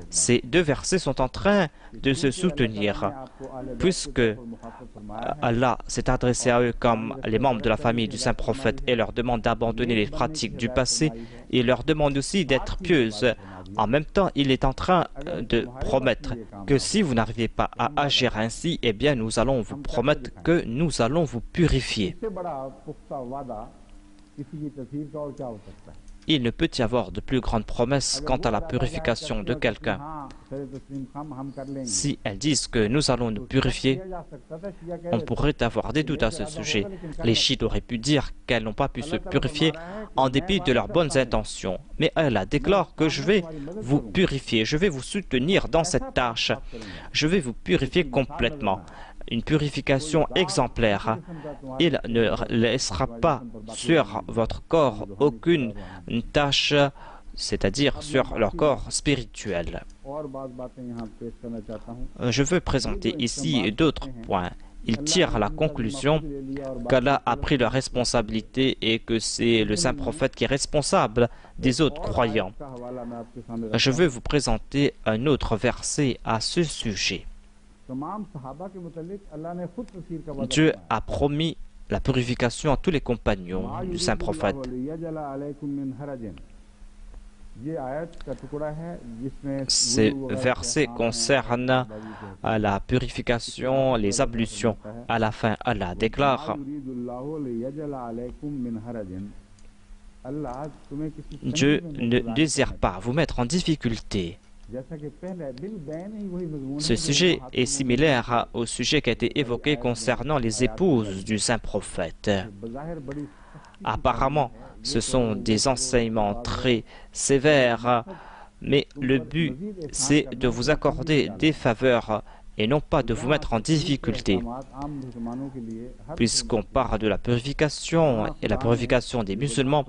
Ces deux versets sont en train de se soutenir, puisque Allah s'est adressé à eux comme les membres de la famille du saint prophète et leur demande d'abandonner les pratiques du passé et leur demande aussi d'être pieuses. En même temps, il est en train de promettre que si vous n'arrivez pas à agir ainsi, eh bien nous allons vous promettre que nous allons vous purifier. Il ne peut y avoir de plus grande promesse quant à la purification de quelqu'un. Si elles disent que nous allons nous purifier, on pourrait avoir des doutes à ce sujet. Les chiites auraient pu dire qu'elles n'ont pas pu se purifier en dépit de leurs bonnes intentions. Mais Allah déclare que je vais vous purifier, je vais vous soutenir dans cette tâche. Je vais vous purifier complètement. Une purification exemplaire. Il ne laissera pas sur votre corps aucune tâche, c'est-à-dire sur leur corps spirituel. Je veux présenter ici d'autres points. Il tire la conclusion qu'Allah a pris la responsabilité et que c'est le saint prophète qui est responsable des autres croyants. Je veux vous présenter un autre verset à ce sujet. Dieu a promis la purification à tous les compagnons du saint prophète. Ces versets concernent la purification, les ablutions. À la fin, Allah déclare: Dieu ne désire pas vous mettre en difficulté. Ce sujet est similaire au sujet qui a été évoqué concernant les épouses du saint prophète. Apparemment, ce sont des enseignements très sévères, mais le but, c'est de vous accorder des faveurs et non pas de vous mettre en difficulté. Puisqu'on parle de la purification et la purification des musulmans,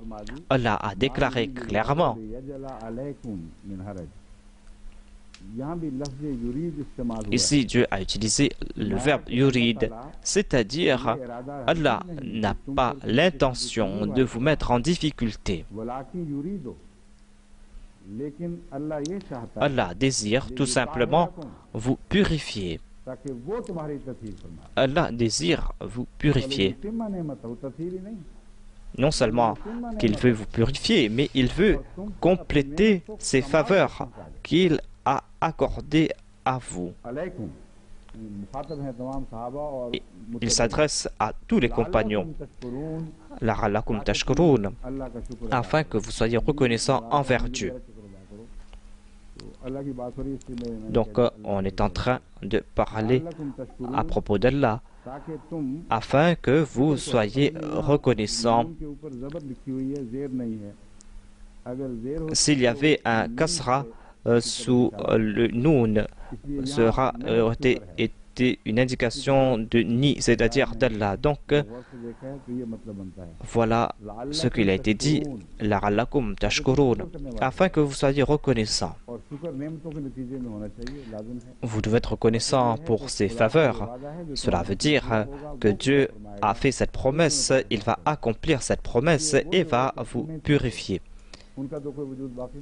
Allah a déclaré clairement. Ici, Dieu a utilisé le verbe yurid, c'est-à-dire Allah n'a pas l'intention de vous mettre en difficulté. Allah désire tout simplement vous purifier. Allah désire vous purifier. Non seulement qu'il veut vous purifier, mais il veut compléter ses faveurs qu'il a accordées à vous. Et il s'adresse à tous les compagnons, la'allakum tashkurun, afin que vous soyez reconnaissants envers Dieu. Donc, on est en train de parler à propos d'Allah, afin que vous soyez reconnaissants. S'il y avait un kasra sous le noun, c'était une indication de ni, c'est-à-dire d'Allah. Donc, voilà ce qu'il a été dit, la'allakum tashkurun, afin que vous soyez reconnaissants. Vous devez être reconnaissant pour ses faveurs. Cela veut dire que Dieu a fait cette promesse, il va accomplir cette promesse et va vous purifier.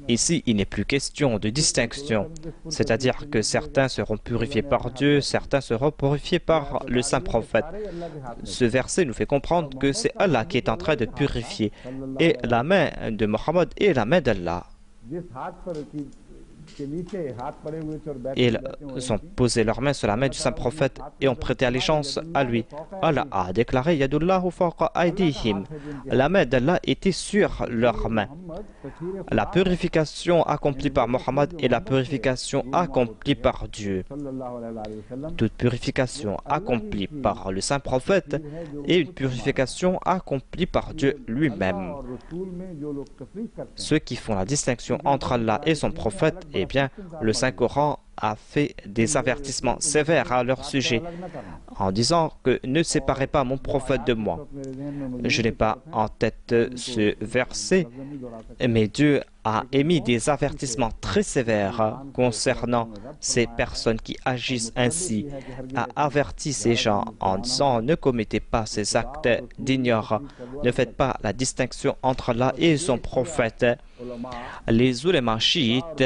Ici, il n'est plus question de distinction, c'est-à-dire que certains seront purifiés par Dieu, certains seront purifiés par le saint prophète. Ce verset nous fait comprendre que c'est Allah qui est en train de purifier, et la main de Mohammed est la main d'Allah. Ils ont posé leurs mains sur la main du saint prophète et ont prêté allégeance à lui. Allah a déclaré Yadullahu fawqa aydihim. La main d'Allah était sur leurs mains. La purification accomplie par Mohammed est la purification accomplie par Dieu. Toute purification accomplie par le saint prophète est une purification accomplie par Dieu lui-même. Ceux qui font la distinction entre Allah et son prophète, eh bien, le Saint-Coran a fait des avertissements sévères à leur sujet en disant que ne séparez pas mon prophète de moi. Je n'ai pas en tête ce verset, mais Dieu a émis des avertissements très sévères concernant ces personnes qui agissent ainsi, a averti ces gens en disant ne commettez pas ces actes d'ignorance, ne faites pas la distinction entre Allah et son prophète. Les oulémas chiites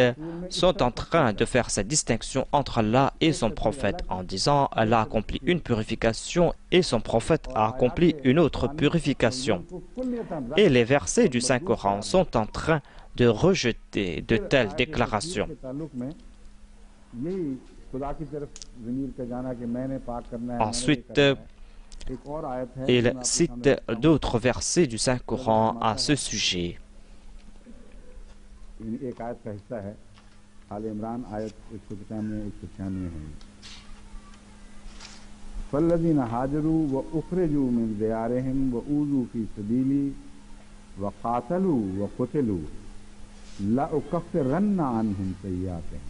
sont en train de faire cette distinction entre Allah et son prophète en disant Allah a accompli une purification et son prophète a accompli une autre purification. Et les versets du Saint-Coran sont en train de rejeter de telles déclarations. Ensuite, il cite d'autres versets du Saint-Coran à ce sujet. فالذين هاجروا وأخرجوا من ديارهم وأوذوا في سبيلي وقاتلوا وقتلوا لأكفرن عنهم سيئاتهم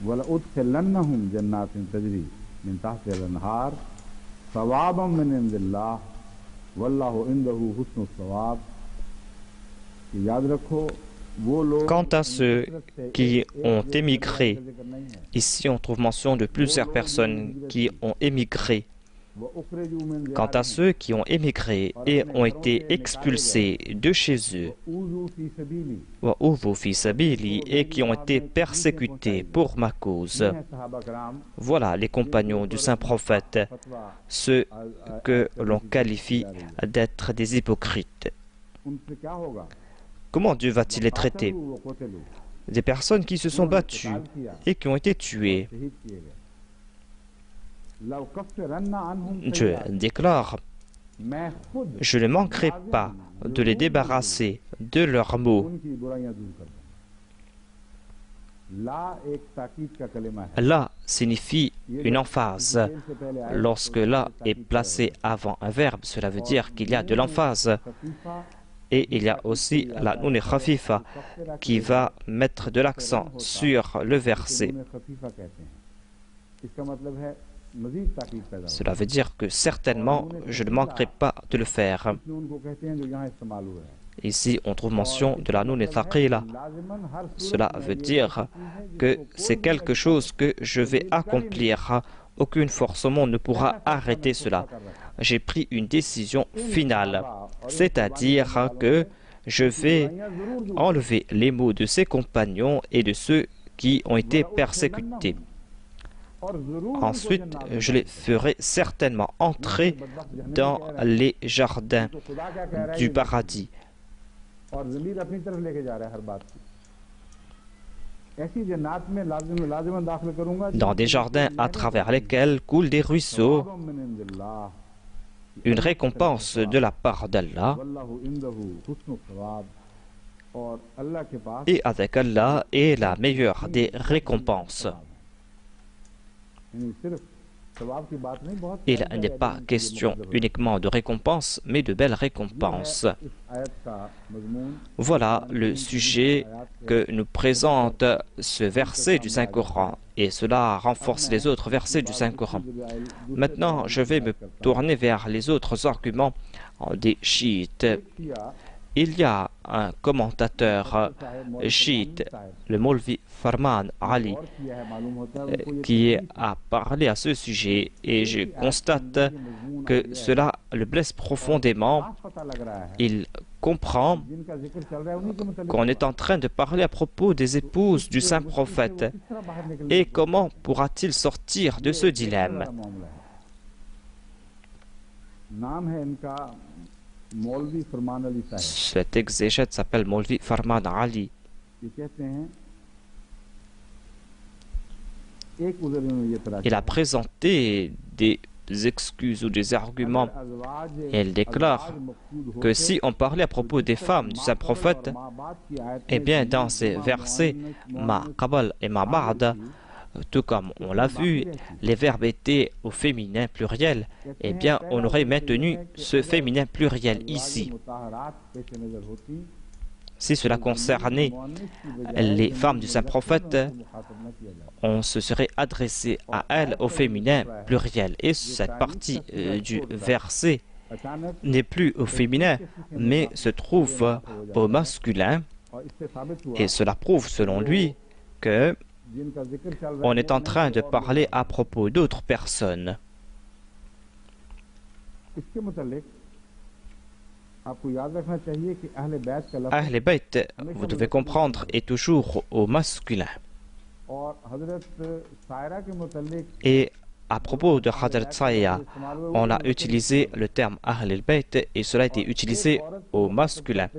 ولأدخلنهم جنات تجري من تحتها الأنهار ثوابا من عند الله والله عنده حسن الثواب. याद रखो. Quant à ceux qui ont émigré, ici on trouve mention de plusieurs personnes qui ont émigré. Quant à ceux qui ont émigré et ont été expulsés de chez eux, et qui ont été persécutés pour ma cause, voilà les compagnons du saint prophète, ceux que l'on qualifie d'être des hypocrites. Comment Dieu va-t-il les traiter? Des personnes qui se sont battues et qui ont été tuées. Dieu déclare, je ne manquerai pas de les débarrasser de leurs maux. La signifie une emphase. Lorsque la est placé avant un verbe, cela veut dire qu'il y a de l'emphase. Et il y a aussi la nun khafifa qui va mettre de l'accent sur le verset. Cela veut dire que certainement je ne manquerai pas de le faire. Ici on trouve mention de la nun thaqila. Cela veut dire que c'est quelque chose que je vais accomplir. Aucune force au monde ne pourra arrêter cela. J'ai pris une décision finale, c'est-à-dire que je vais enlever les maux de ses compagnons et de ceux qui ont été persécutés. Ensuite, je les ferai certainement entrer dans les jardins du paradis. Dans des jardins à travers lesquels coulent des ruisseaux, une récompense de la part d'Allah, et avec Allah est la meilleure des récompenses. Il n'est pas question uniquement de récompense, mais de belles récompenses. Voilà le sujet que nous présente ce verset du Saint-Coran, et cela renforce les autres versets du Saint-Coran. Maintenant, je vais me tourner vers les autres arguments des chiites. Il y a un commentateur chiite, le Maulvi Farman Ali, qui a parlé à ce sujet, et je constate que cela le blesse profondément. Il comprend qu'on est en train de parler à propos des épouses du saint prophète. Et comment pourra-t-il sortir de ce dilemme? Cet exégète s'appelle Maulvi Farman Ali. Il a présenté des excuses ou des arguments. Et elle déclare que si on parlait à propos des femmes du saint prophète, eh bien dans ces versets, ma qabal et ma ba'da, tout comme on l'a vu, les verbes étaient au féminin pluriel, eh bien on aurait maintenu ce féminin pluriel ici. Si cela concernait les femmes du saint prophète, on se serait adressé à elles au féminin pluriel. Et cette partie du verset n'est plus au féminin, mais se trouve au masculin. Et cela prouve, selon lui, que on est en train de parler à propos d'autres personnes. Ahl Bayt, vous devez comprendre, est toujours au masculin. Et à propos de Hadrat Saya, on a utilisé le terme Ahl Bayt et cela a été utilisé au masculin.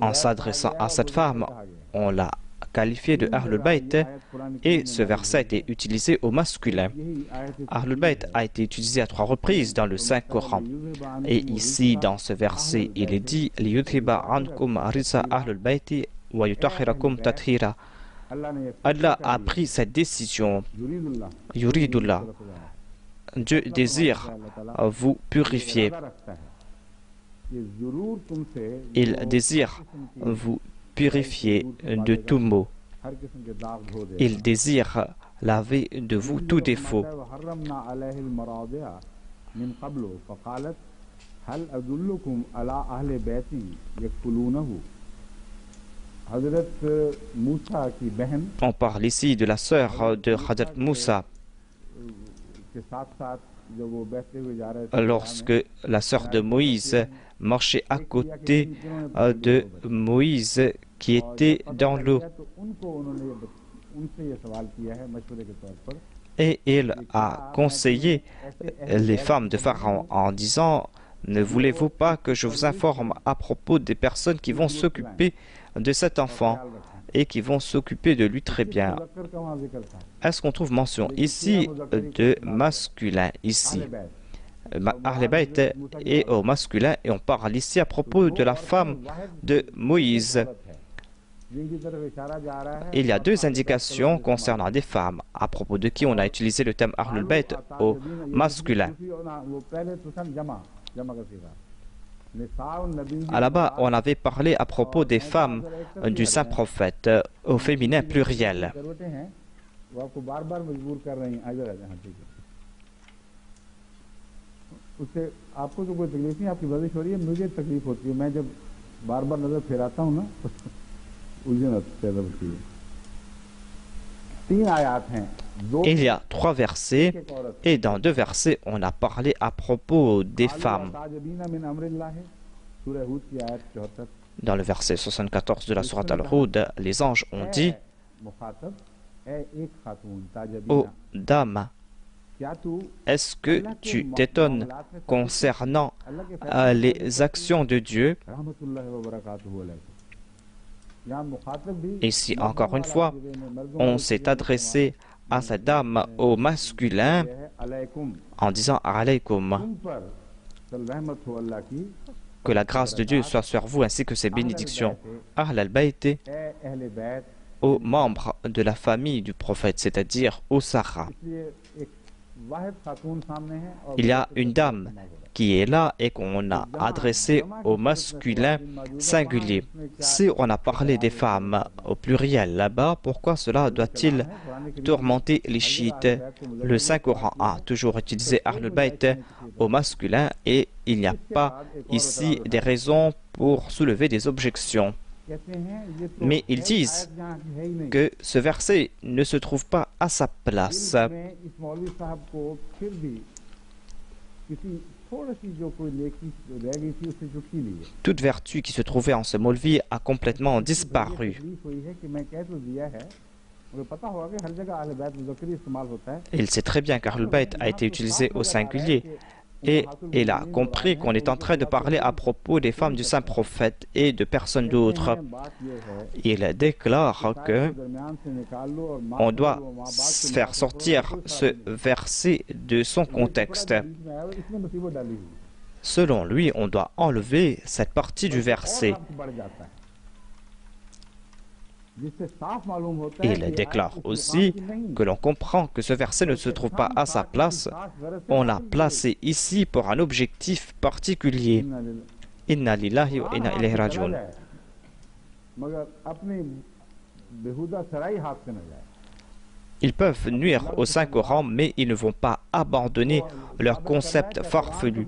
En s'adressant à cette femme, on l'a qualifié de Ahlul Bayt et ce verset a été utilisé au masculin. Ahlul Bayt a été utilisé à 3 reprises dans le Saint-Coran. Et ici, dans ce verset, il est dit « Liyuthiba ankum arisa Ahlul Bayti wa yutahhirakum tathira » Allah a pris cette décision. Yuridullah. Dieu désire vous purifier. Il désire vous purifier de tout mot. Il désire laver de vous tout défaut. On parle ici de la sœur de Hadrat Moussa. Lorsque la sœur de Moïse marchait à côté de Moïse qui était dans l'eau. Et il a conseillé les femmes de Pharaon en disant « Ne voulez-vous pas que je vous informe à propos des personnes qui vont s'occuper de cet enfant et qui vont s'occuper de lui très bien ?» Est-ce qu'on trouve mention ici de masculin, ici? Ahl Bayt est au masculin et on parle ici à propos de la femme de Moïse. Il y a 2 indications concernant des femmes à propos de qui on a utilisé le terme Ahlul Bayt au masculin. Là-bas, on avait parlé à propos des femmes du saint prophète au féminin pluriel. Il y a 3 versets et dans 2 versets, on a parlé à propos des femmes. Dans le verset 74 de la sourate Al-Hud, les anges ont dit « Ô dame, est-ce que tu t'étonnes concernant les actions de Dieu ?» Ici, encore une fois, on s'est adressé à cette dame au masculin en disant « Alaykum » que la grâce de Dieu soit sur vous ainsi que ses bénédictions. Ahl al-Bayt aux membres de la famille du prophète, c'est-à-dire aux Sarah. il y a une dame qui est là et qu'on a adressée au masculin singulier. Si on a parlé des femmes au pluriel là-bas, pourquoi cela doit-il tourmenter les chiites? Le Saint-Coran a toujours utilisé Ahlul Bayt au masculin et il n'y a pas ici des raisons pour soulever des objections. Mais ils disent que ce verset ne se trouve pas à sa place. Toute vertu qui se trouvait en ce Maulvi a complètement disparu. Il sait très bien qu'Ahlul Bayt a été utilisé au singulier. Et il a compris qu'on est en train de parler à propos des femmes du saint prophète et de personne d'autre. Il déclare que on doit faire sortir ce verset de son contexte. Selon lui, on doit enlever cette partie du verset. Il déclare aussi que l'on comprend que ce verset ne se trouve pas à sa place. On l'a placé ici pour un objectif particulier. Inna lillahi wa inna ilayhi raji'un. Ils peuvent nuire au Saint-Coran, mais ils ne vont pas abandonner leur concept farfelu.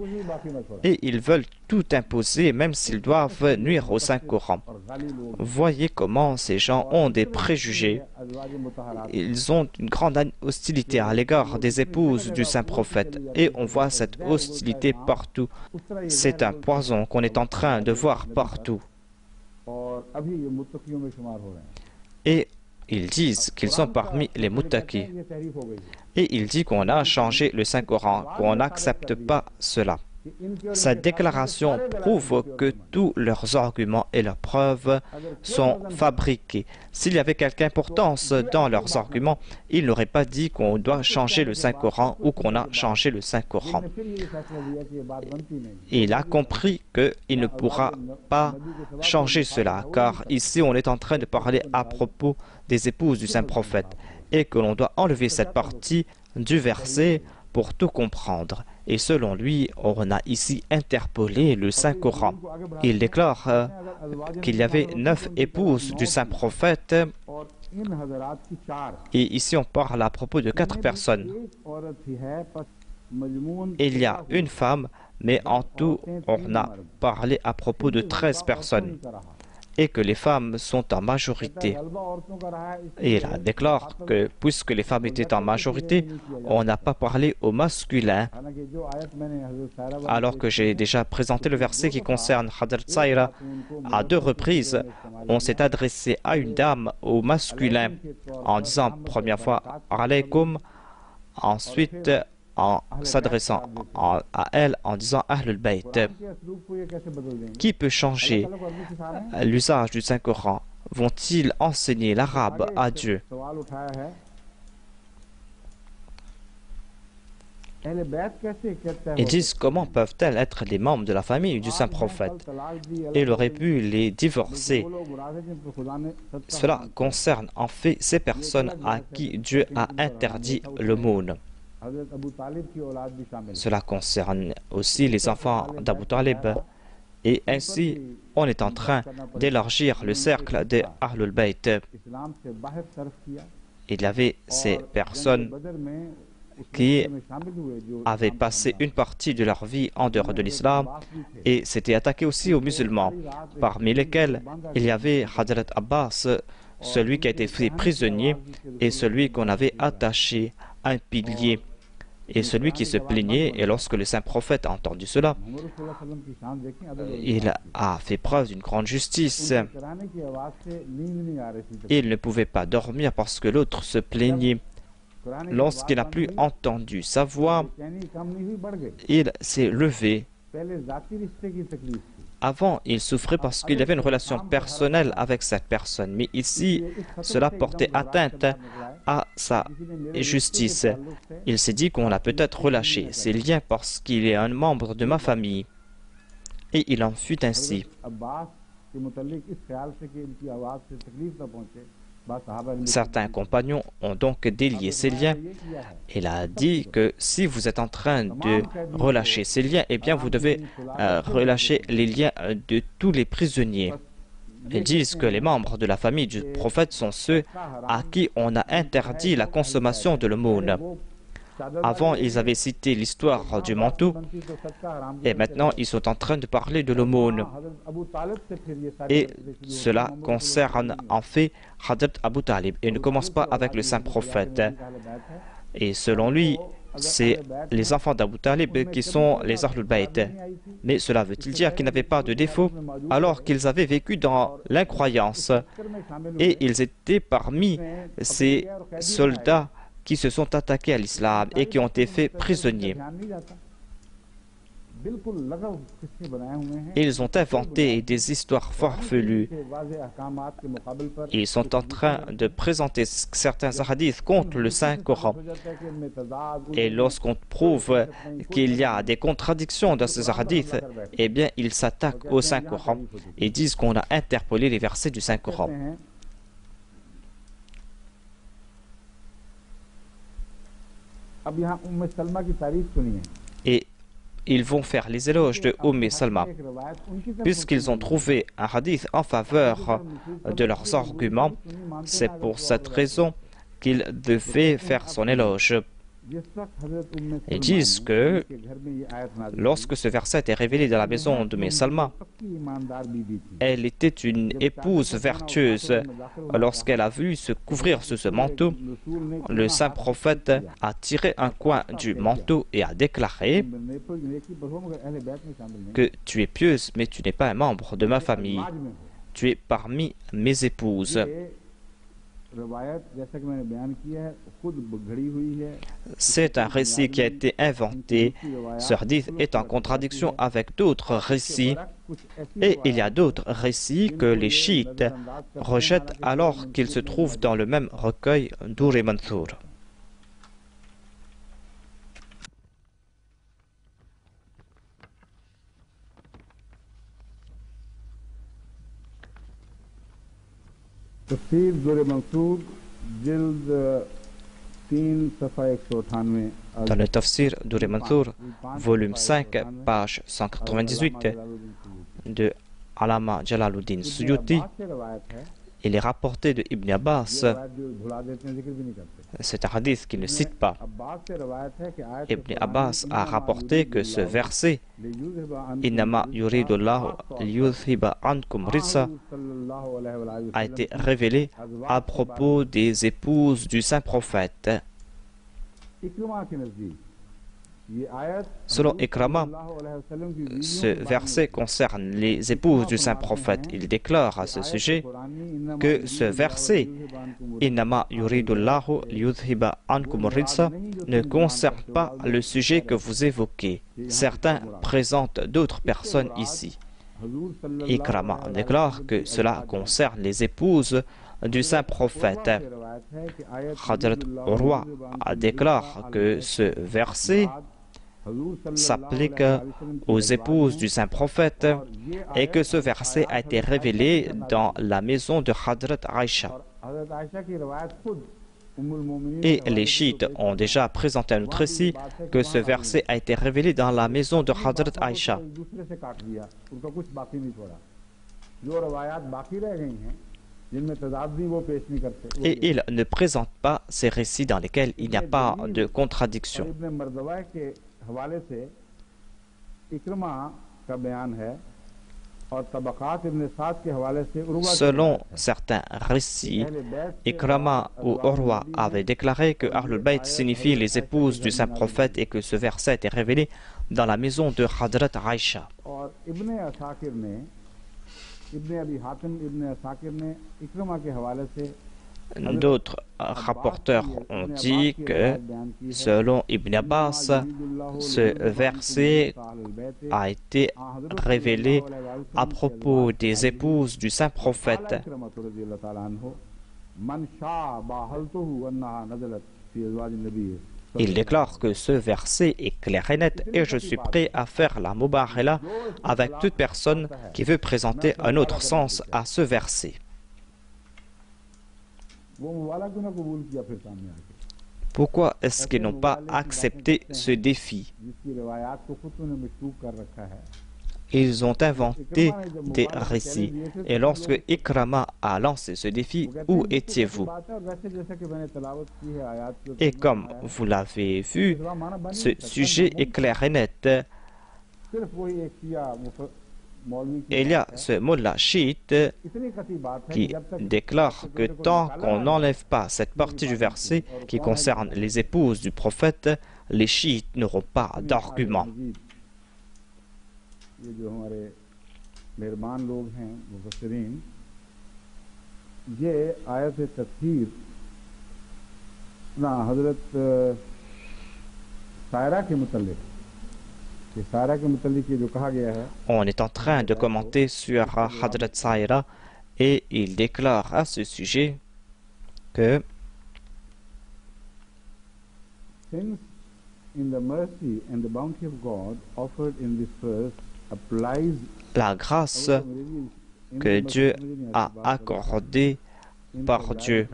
Et ils veulent tout imposer, même s'ils doivent nuire au Saint-Coran. Voyez comment ces gens ont des préjugés. Ils ont une grande hostilité à l'égard des épouses du Saint-Prophète. Et on voit cette hostilité partout. C'est un poison qu'on est en train de voir partout. Et ils disent qu'ils sont parmi les muttaqis. Et il dit qu'on a changé le Saint-Coran, qu'on n'accepte pas cela. Cette déclaration prouve que tous leurs arguments et leurs preuves sont fabriqués. S'il y avait quelque importance dans leurs arguments, ils n'auraient pas dit qu'on doit changer le Saint-Coran ou qu'on a changé le Saint-Coran. Il a compris qu'il ne pourra pas changer cela, car ici on est en train de parler à propos des épouses du Saint-Prophète et que l'on doit enlever cette partie du verset pour tout comprendre. Et selon lui, on a ici interpolé le Saint-Coran. Il déclare qu'il y avait 9 épouses du Saint-Prophète et ici on parle à propos de 4 personnes. Il y a une femme, mais en tout, on a parlé à propos de 13 personnes et que les femmes sont en majorité. Et il déclare que puisque les femmes étaient en majorité, on n'a pas parlé au masculin, alors que j'ai déjà présenté le verset qui concerne Hadrat Saïra. À 2 reprises, on s'est adressé à une dame au masculin en disant première fois « alaykum », ensuite en s'adressant à elle en disant « Ahlul Bayt ». Qui peut changer l'usage du Saint-Coran? Vont-ils enseigner l'arabe à Dieu? Ils disent comment peuvent-elles être les membres de la famille du Saint-Prophète? Il aurait pu les divorcer. Cela concerne en fait ces personnes à qui Dieu a interdit l'aumône. Cela concerne aussi les enfants d'Abu Talib. Et ainsi, on est en train d'élargir le cercle des Ahlul Bayt. Il y avait ces personnes qui avaient passé une partie de leur vie en dehors de l'islam et s'étaient attaqués aussi aux musulmans, parmi lesquels il y avait Hadrat Abbas, celui qui a été fait prisonnier et celui qu'on avait attaché à un pilier. Et celui qui se plaignait, et lorsque le saint prophète a entendu cela, il a fait preuve d'une grande justice. Il ne pouvait pas dormir parce que l'autre se plaignait. Lorsqu'il n'a plus entendu sa voix, il s'est levé. Avant, il souffrait parce qu'il y avait une relation personnelle avec cette personne. Mais ici, cela portait atteinte à sa justice. Il s'est dit qu'on a peut-être relâché ses liens parce qu'il est un membre de ma famille. Et il en fut ainsi. Certains compagnons ont donc délié ces liens. Il a dit que si vous êtes en train de relâcher ces liens, eh bien vous devez relâcher les liens de tous les prisonniers. Ils disent que les membres de la famille du prophète sont ceux à qui on a interdit la consommation de l'aumône. Avant, ils avaient cité l'histoire du manteau et maintenant, ils sont en train de parler de l'aumône. Et cela concerne en fait Hadrat Abu Talib et ne commence pas avec le saint prophète. Et selon lui, c'est les enfants d'Abu Talib qui sont les Ahlul Bayt. Mais cela veut-il dire qu'ils n'avaient pas de défaut alors qu'ils avaient vécu dans l'incroyance et ils étaient parmi ces soldats qui se sont attaqués à l'islam et qui ont été faits prisonniers. Ils ont inventé des histoires farfelues. Ils sont en train de présenter certains hadiths contre le Saint-Coran. Et lorsqu'on prouve qu'il y a des contradictions dans ces hadiths, eh bien, ils s'attaquent au Saint-Coran et disent qu'on a interpolé les versets du Saint-Coran. Et ils vont faire les éloges de Salma. Puisqu'ils ont trouvé un hadith en faveur de leurs arguments, c'est pour cette raison qu'ils devaient faire son éloge. Ils disent que lorsque ce verset est révélé dans la maison de Salma, elle était une épouse vertueuse. Lorsqu'elle a vu se couvrir sous ce manteau, le saint prophète a tiré un coin du manteau et a déclaré que tu es pieuse, mais tu n'es pas un membre de ma famille. Tu es parmi mes épouses. C'est un récit qui a été inventé. Ce hadith est en contradiction avec d'autres récits. Et il y a d'autres récits que les chiites rejettent alors qu'ils se trouvent dans le même recueil Dur-e Mansour. तफसीर दुर मंसूर जिल्द 3 सफ़ा 198 Dans le Tafsir Dur-e Mansour, volume 5, page 198 de Allama Jalaluddin Suyuti, il est rapporté de Ibn Abbas. C'est un hadith qu'il ne cite pas. Ibn Abbas a rapporté que ce verset Innama yuridullahu liyuthiba ankum rijsa a été révélé à propos des épouses du saint prophète. Selon Ikrama, ce verset concerne les épouses du saint prophète. Il déclare à ce sujet que ce verset Innama yuridullahu liyuthiba ankum rijsa ne concerne pas le sujet que vous évoquez. Certains présentent d'autres personnes ici. Ikrama déclare que cela concerne les épouses du saint prophète. Hadrat Urwa déclare que ce verset s'applique aux épouses du saint prophète et que ce verset a été révélé dans la maison de Hadrat Aïcha. Et les chiites ont déjà présenté un autre récit que ce verset a été révélé dans la maison de Hadrat Aïcha. Et ils ne présentent pas ces récits dans lesquels il n'y a pas de contradiction. Selon certains récits, Ikrama ou Urwa avaient déclaré que Ahlul Bayt signifie les épouses du saint prophète et que ce verset était révélé dans la maison de Hadrat Aïcha. D'autres rapporteurs ont dit que, selon Ibn Abbas, ce verset a été révélé à propos des épouses du saint prophète. Il déclare que ce verset est clair et net et je suis prêt à faire la mubahala avec toute personne qui veut présenter un autre sens à ce verset. वो वाला क्यों ना कबूल किया फिर सामने आके, Pourquoi est-ce qu'ils n'ont pas accepté ce défi? जिसकी रिवायात को खुद तूने मशकूक कर रखा है। Ils ont inventé des récits. Et lorsque Ikrama a lancé ce défi, où étiez-vous? Et comme vous l'avez vu, ce sujet est clair et net. Il y a ce mullah chiite qui déclare que tant qu'on n'enlève pas cette partie du verset qui concerne les épouses du prophète, les chiites n'auront pas d'argument. ये जो हमारे मेहरबान लोग हैं मुफस्सिरीन, ये आयत तफसीर ना हजरत सायरा के मुतल्लिक, ये सायरा के मुतल्लिक ये जो कहा गया है, On est en train de commenter sur Hadrat Saïra et il déclare à ce sujet que since in the mercy and the bounty of God offered in this verse applies la grâce que Dieu a accordée par Dieu,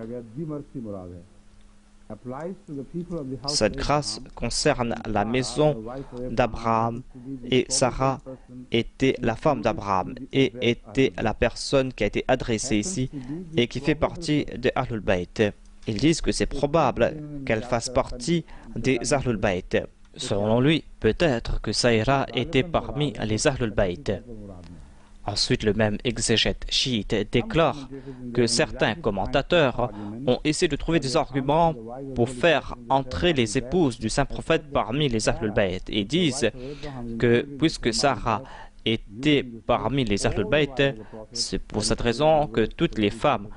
cette grâce concerne la maison d'Abraham et Sarah était la femme d'Abraham et était la personne qui a été adressée ici et qui fait partie des Ahlul Bayt. Ils disent que c'est probable qu'elle fasse partie des Ahlul Bayt. Selon lui, peut-être que Saïra était parmi les Ahlul Bayt. Ensuite, le même exégète chiite déclare que certains commentateurs ont essayé de trouver des arguments pour faire entrer les épouses du saint prophète parmi les Ahlul Bayt et disent que puisque Sarah était parmi les Ahlul Bayt, c'est pour cette raison que toutes les femmes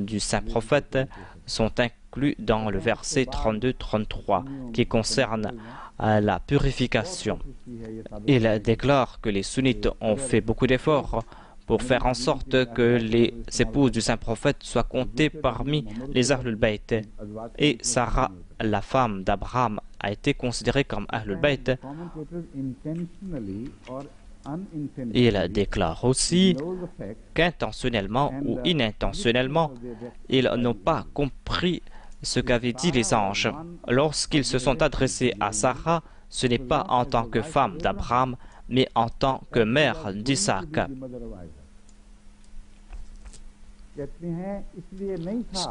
du saint prophète sont incluses dans le verset 32-33 qui concerne la purification. Il déclare que les sunnites ont fait beaucoup d'efforts pour faire en sorte que les épouses du saint prophète soient comptées parmi les Ahlul Bayt. Et Sarah, la femme d'Abraham, a été considérée comme Ahlul Bayt. Il déclare aussi qu'intentionnellement ou inintentionnellement, ils n'ont pas compris ce qu'avaient dit les anges. Lorsqu'ils se sont adressés à Sarah, ce n'est pas en tant que femme d'Abraham, mais en tant que mère d'Isaac.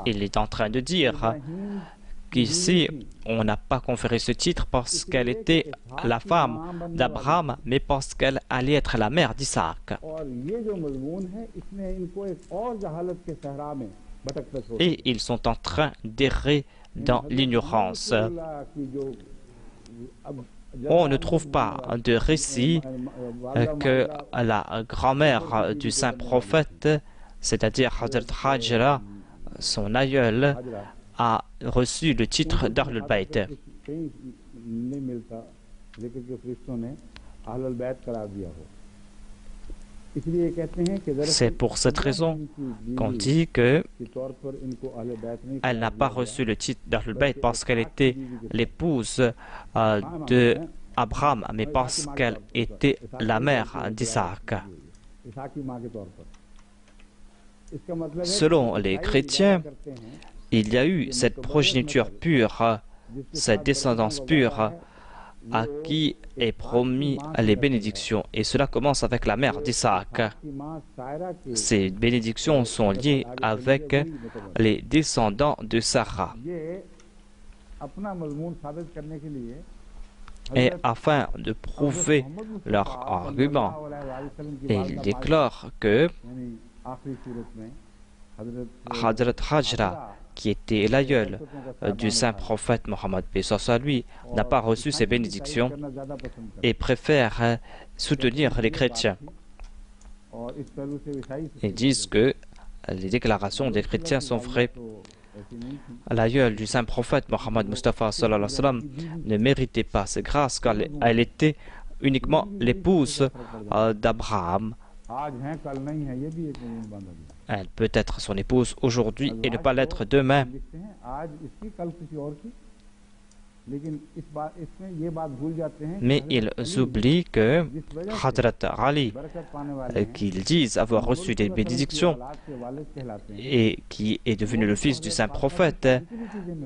Il est en train de dire qu'ici, on n'a pas conféré ce titre parce qu'elle était la femme d'Abraham, mais parce qu'elle allait être la mère d'Isaac. Et ils sont en train d'errer dans l'ignorance. On ne trouve pas de récit que la grand-mère du saint prophète, c'est-à-dire Hazrat Hajra, son aïeul, a reçu le titre d'Ahlul Bayt. C'est pour cette raison qu'on dit que elle n'a pas reçu le titre d'Ahlul Bayt parce qu'elle était l'épouse de Abraham, mais parce qu'elle était la mère d'Isaac. Selon les chrétiens, il y a eu cette progéniture pure, cette descendance pure à qui est promis les bénédictions. Et cela commence avec la mère d'Isaac. Ces bénédictions sont liées avec les descendants de Sarah. Et afin de prouver leur argument, ils déclarent que Hadrat Hajra, qui était l'aïeul du saint prophète Mohammed lui, n'a pas reçu ces bénédictions et préfère soutenir les chrétiens. Ils disent que les déclarations des chrétiens sont vraies. L'aïeul du saint prophète Mohammed Mustafa ne méritait pas ces grâces car elle était uniquement l'épouse d'Abraham. Elle peut être son épouse aujourd'hui et ne pas l'être demain. Mais ils oublient que Hadrat Ali, qu'ils disent avoir reçu des bénédictions et qui est devenu le fils du saint prophète,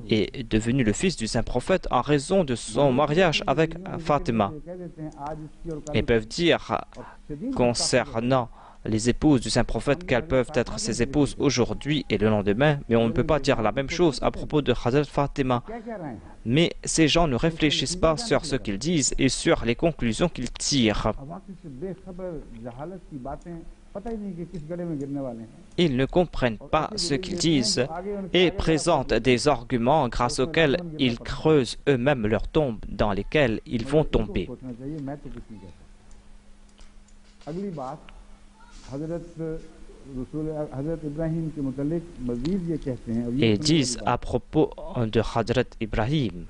est devenu le fils du saint prophète en raison de son mariage avec Fatima. Ils peuvent dire concernant les épouses du saint prophète qu'elles peuvent être ses épouses aujourd'hui et le lendemain, mais on ne peut pas dire la même chose à propos de Hazrat Fatima. Mais ces gens ne réfléchissent pas sur ce qu'ils disent et sur les conclusions qu'ils tirent. Ils ne comprennent pas ce qu'ils disent et présentent des arguments grâce auxquels ils creusent eux-mêmes leurs tombes dans lesquelles ils vont tomber. Et disent à propos de Hadrat Ibrahim.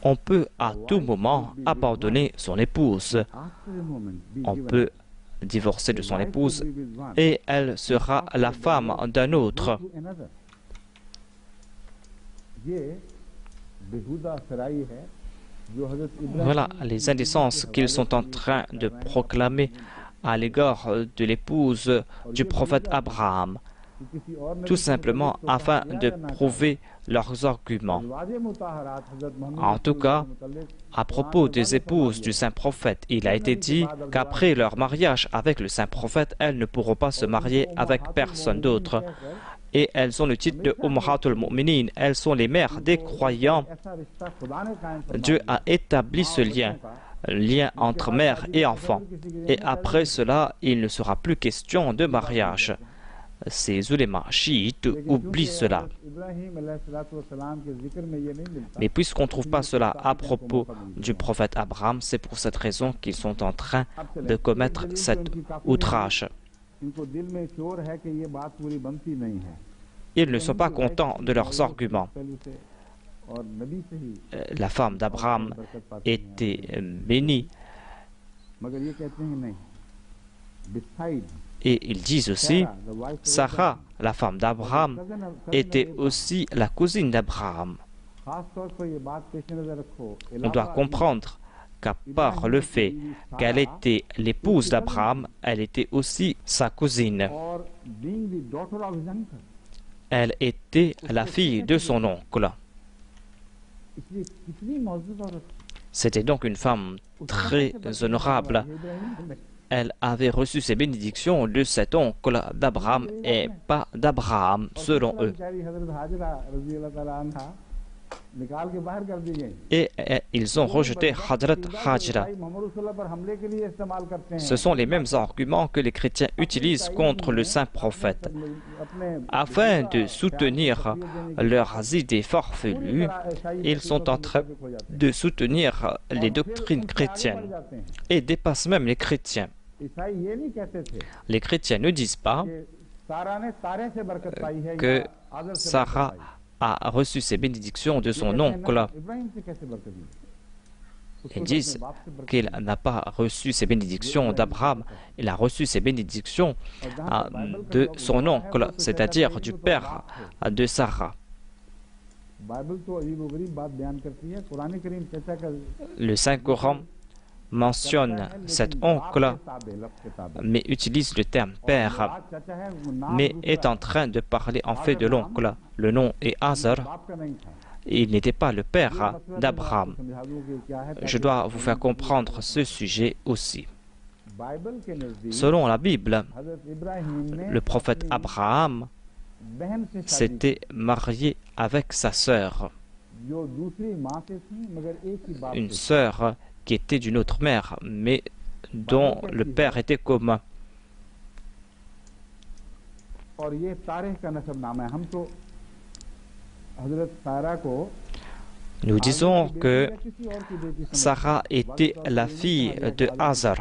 On peut à tout moment abandonner son épouse. On peut divorcer de son épouse et elle sera la femme d'un autre. Voilà les indécences qu'ils sont en train de proclamer à l'égard de l'épouse du prophète Abraham, tout simplement afin de prouver leurs arguments. En tout cas, à propos des épouses du saint prophète, il a été dit qu'après leur mariage avec le saint prophète, elles ne pourront pas se marier avec personne d'autre. Et elles ont le titre de Ummahatul Mu'minin, elles sont les mères des croyants. Dieu a établi ce lien entre mère et enfant. Et après cela, il ne sera plus question de mariage. Ces ulémas chiites oublient cela. Mais puisqu'on ne trouve pas cela à propos du prophète Abraham, c'est pour cette raison qu'ils sont en train de commettre cet outrage. Ils ne sont pas contents de leurs arguments. La femme d'Abraham était bénie. Et ils disent aussi, Sarah, la femme d'Abraham, était aussi la cousine d'Abraham. On doit comprendre qu'à part le fait qu'elle était l'épouse d'Abraham, elle était aussi sa cousine. Elle était la fille de son oncle. C'était donc une femme très honorable. Elle avait reçu ses bénédictions de cet oncle d'Abraham et pas d'Abraham, selon eux. Et ils ont rejeté Hadrat Hajra. Ce sont les mêmes arguments que les chrétiens utilisent contre le saint prophète. Afin de soutenir leurs idées farfelues, ils sont en train de soutenir les doctrines chrétiennes et dépassent même les chrétiens. Les chrétiens ne disent pas que Sarah a reçu ses bénédictions de son oncle. Ils disent qu'il n'a pas reçu ses bénédictions d'Abraham, il a reçu ses bénédictions de son oncle, c'est-à-dire du père de Sarah. Le Saint-Coran mentionne cet oncle, mais utilise le terme père, mais est en train de parler en fait de l'oncle. Le nom est Azar. Il n'était pas le père d'Abraham. Je dois vous faire comprendre ce sujet aussi. Selon la Bible, le prophète Abraham s'était marié avec sa sœur, une sœur qui était d'une autre mère, mais dont le père était commun. Nous disons que Sarah était la fille de Azar.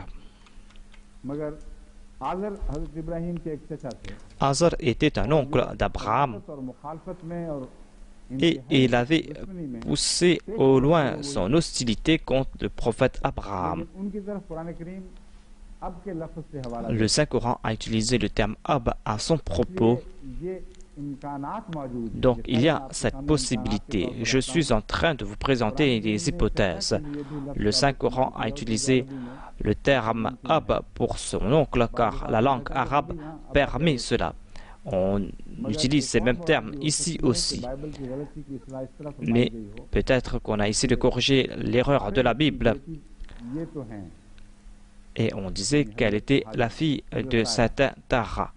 Azar était un oncle d'Abraham et il avait poussé au loin son hostilité contre le prophète Abraham. Le Saint-Coran a utilisé le terme Ab à son propos. Donc, il y a cette possibilité. Je suis en train de vous présenter des hypothèses. Le Saint-Coran a utilisé le terme Ab pour son oncle, car la langue arabe permet cela. On utilise ces mêmes termes ici aussi. Mais peut-être qu'on a essayé de corriger l'erreur de la Bible. Et on disait qu'elle était la fille de Satan Tara.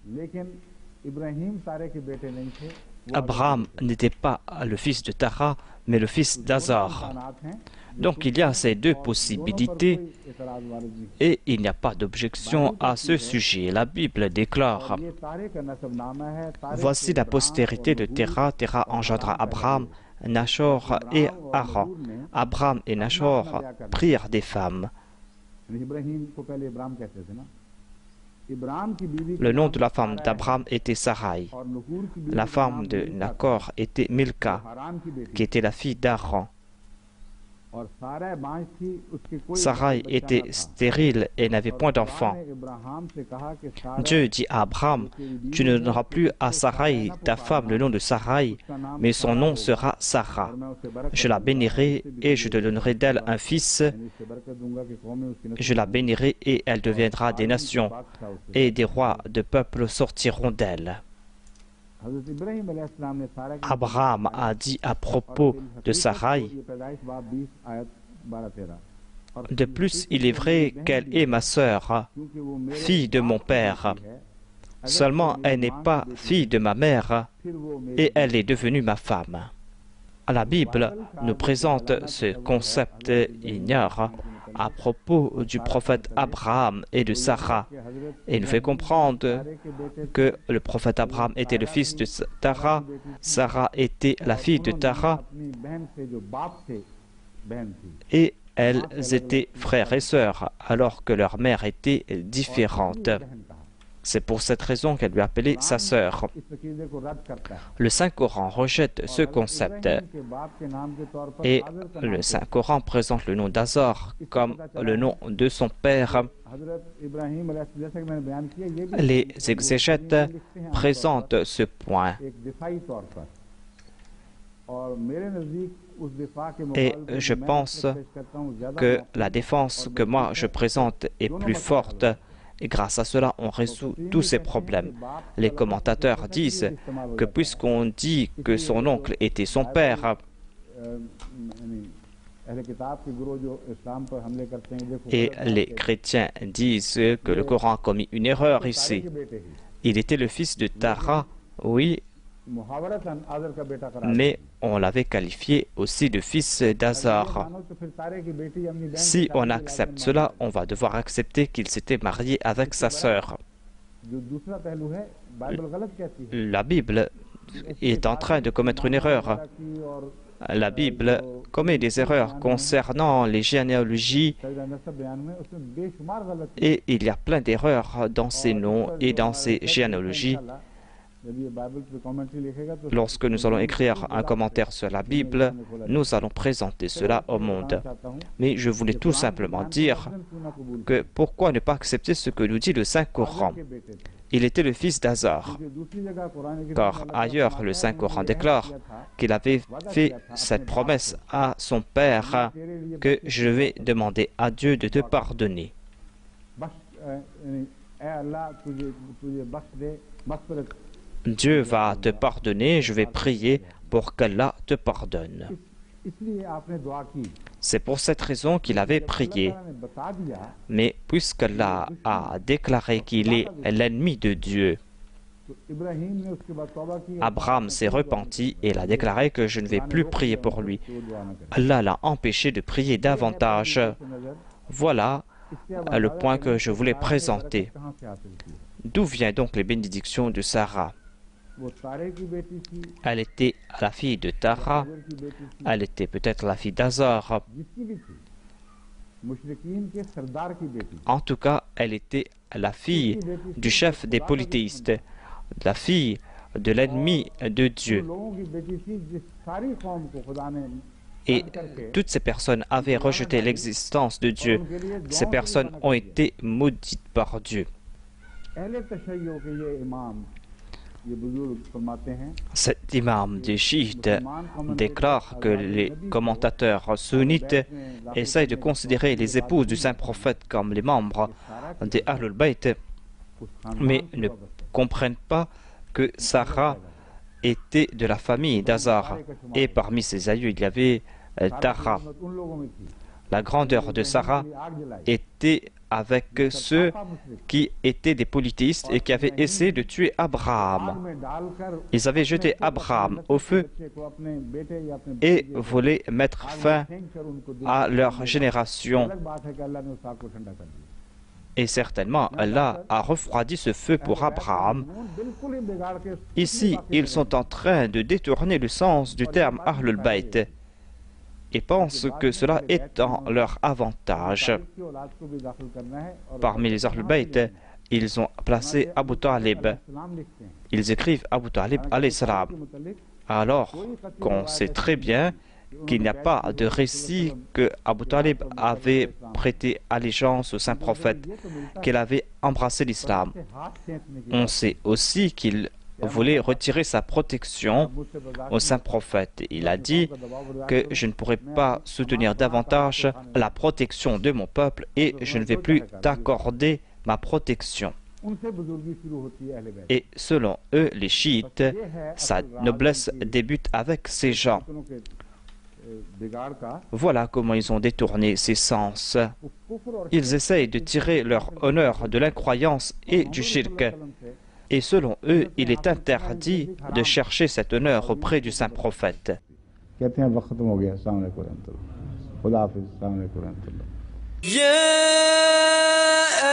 Abraham n'était pas le fils de Tara, mais le fils d'Azar. Donc il y a ces deux possibilités et il n'y a pas d'objection à ce sujet. La Bible déclare: voici la postérité de Terah. Terah engendra Abraham, Nachor et Haran. Abraham et Nachor prirent des femmes. Le nom de la femme d'Abraham était Sarai. La femme de Nachor était Milka, qui était la fille d'Haran. Sarai était stérile et n'avait point d'enfant. Dieu dit à Abraham: tu ne donneras plus à Sarai, ta femme, le nom de Sarai, mais son nom sera Sarah. Je la bénirai et je te donnerai d'elle un fils. Je la bénirai et elle deviendra des nations, et des rois de peuples sortiront d'elle. Abraham a dit à propos de Sarai: de plus, il est vrai qu'elle est ma sœur, fille de mon père. Seulement, elle n'est pas fille de ma mère, et elle est devenue ma femme. La Bible nous présente ce concept ignore à propos du prophète Abraham et de Sarah, et nous fait comprendre que le prophète Abraham était le fils de Tara, Sarah était la fille de Tara, et elles étaient frères et sœurs, alors que leur mère était différente. C'est pour cette raison qu'elle lui appelait sa sœur. Le Saint-Coran rejette ce concept et le Saint-Coran présente le nom d'Azar comme le nom de son père. Les exégètes présentent ce point. Et je pense que la défense que moi je présente est plus forte. Et grâce à cela, on résout tous ces problèmes. Les commentateurs disent que puisqu'on dit que son oncle était son père, et les chrétiens disent que le Coran a commis une erreur ici. Il était le fils de Tara, oui, mais on l'avait qualifié aussi de fils d'Azar. Si on accepte cela, on va devoir accepter qu'il s'était marié avec sa sœur. La Bible est en train de commettre une erreur. La Bible commet des erreurs concernant les généalogies et il y a plein d'erreurs dans ces noms et dans ces généalogies. Lorsque nous allons écrire un commentaire sur la Bible, nous allons présenter cela au monde. Mais je voulais tout simplement dire que pourquoi ne pas accepter ce que nous dit le Saint-Coran? Il était le fils d'Azar, car ailleurs le Saint-Coran déclare qu'il avait fait cette promesse à son père que je vais demander à Dieu de te pardonner. Dieu va te pardonner, je vais prier pour qu'Allah te pardonne. C'est pour cette raison qu'il avait prié. Mais puisqu'Allah a déclaré qu'il est l'ennemi de Dieu, Abraham s'est repenti et il a déclaré que je ne vais plus prier pour lui. Allah l'a empêché de prier davantage. Voilà le point que je voulais présenter. D'où viennent donc les bénédictions de Sarah? Elle était la fille de Tara, elle était peut-être la fille d'Azar. En tout cas, elle était la fille du chef des polythéistes, la fille de l'ennemi de Dieu. Et toutes ces personnes avaient rejeté l'existence de Dieu. Ces personnes ont été maudites par Dieu. Cet imam des chiites déclare que les commentateurs sunnites essayent de considérer les épouses du saint prophète comme les membres des Ahlul Bayt, mais ne comprennent pas que Sarah était de la famille d'Azar, et parmi ses aïeux il y avait Tara. La grandeur de Sarah était avec ceux qui étaient des polythéistes et qui avaient essayé de tuer Abraham. Ils avaient jeté Abraham au feu et voulaient mettre fin à leur génération. Et certainement, Allah a refroidi ce feu pour Abraham. Ici, ils sont en train de détourner le sens du terme Ahlul Bayt et pensent que cela est en leur avantage. Parmi les Ahlul Bayt, ils ont placé Abu Talib. Ils écrivent Abu Talib alayhi salam, alors qu'on sait très bien qu'il n'y a pas de récit que Abu Talib avait prêté allégeance au saint prophète, qu'il avait embrassé l'islam. On sait aussi qu'il voulait retirer sa protection au saint prophète. Il a dit que je ne pourrai pas soutenir davantage la protection de mon peuple et je ne vais plus t'accorder ma protection. Et selon eux, les chiites, sa noblesse débute avec ces gens. Voilà comment ils ont détourné ces sens. Ils essayent de tirer leur honneur de l'incroyance et du shirk. Et selon eux, il est interdit de chercher cet honneur auprès du saint prophète. يا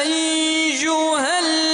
أيها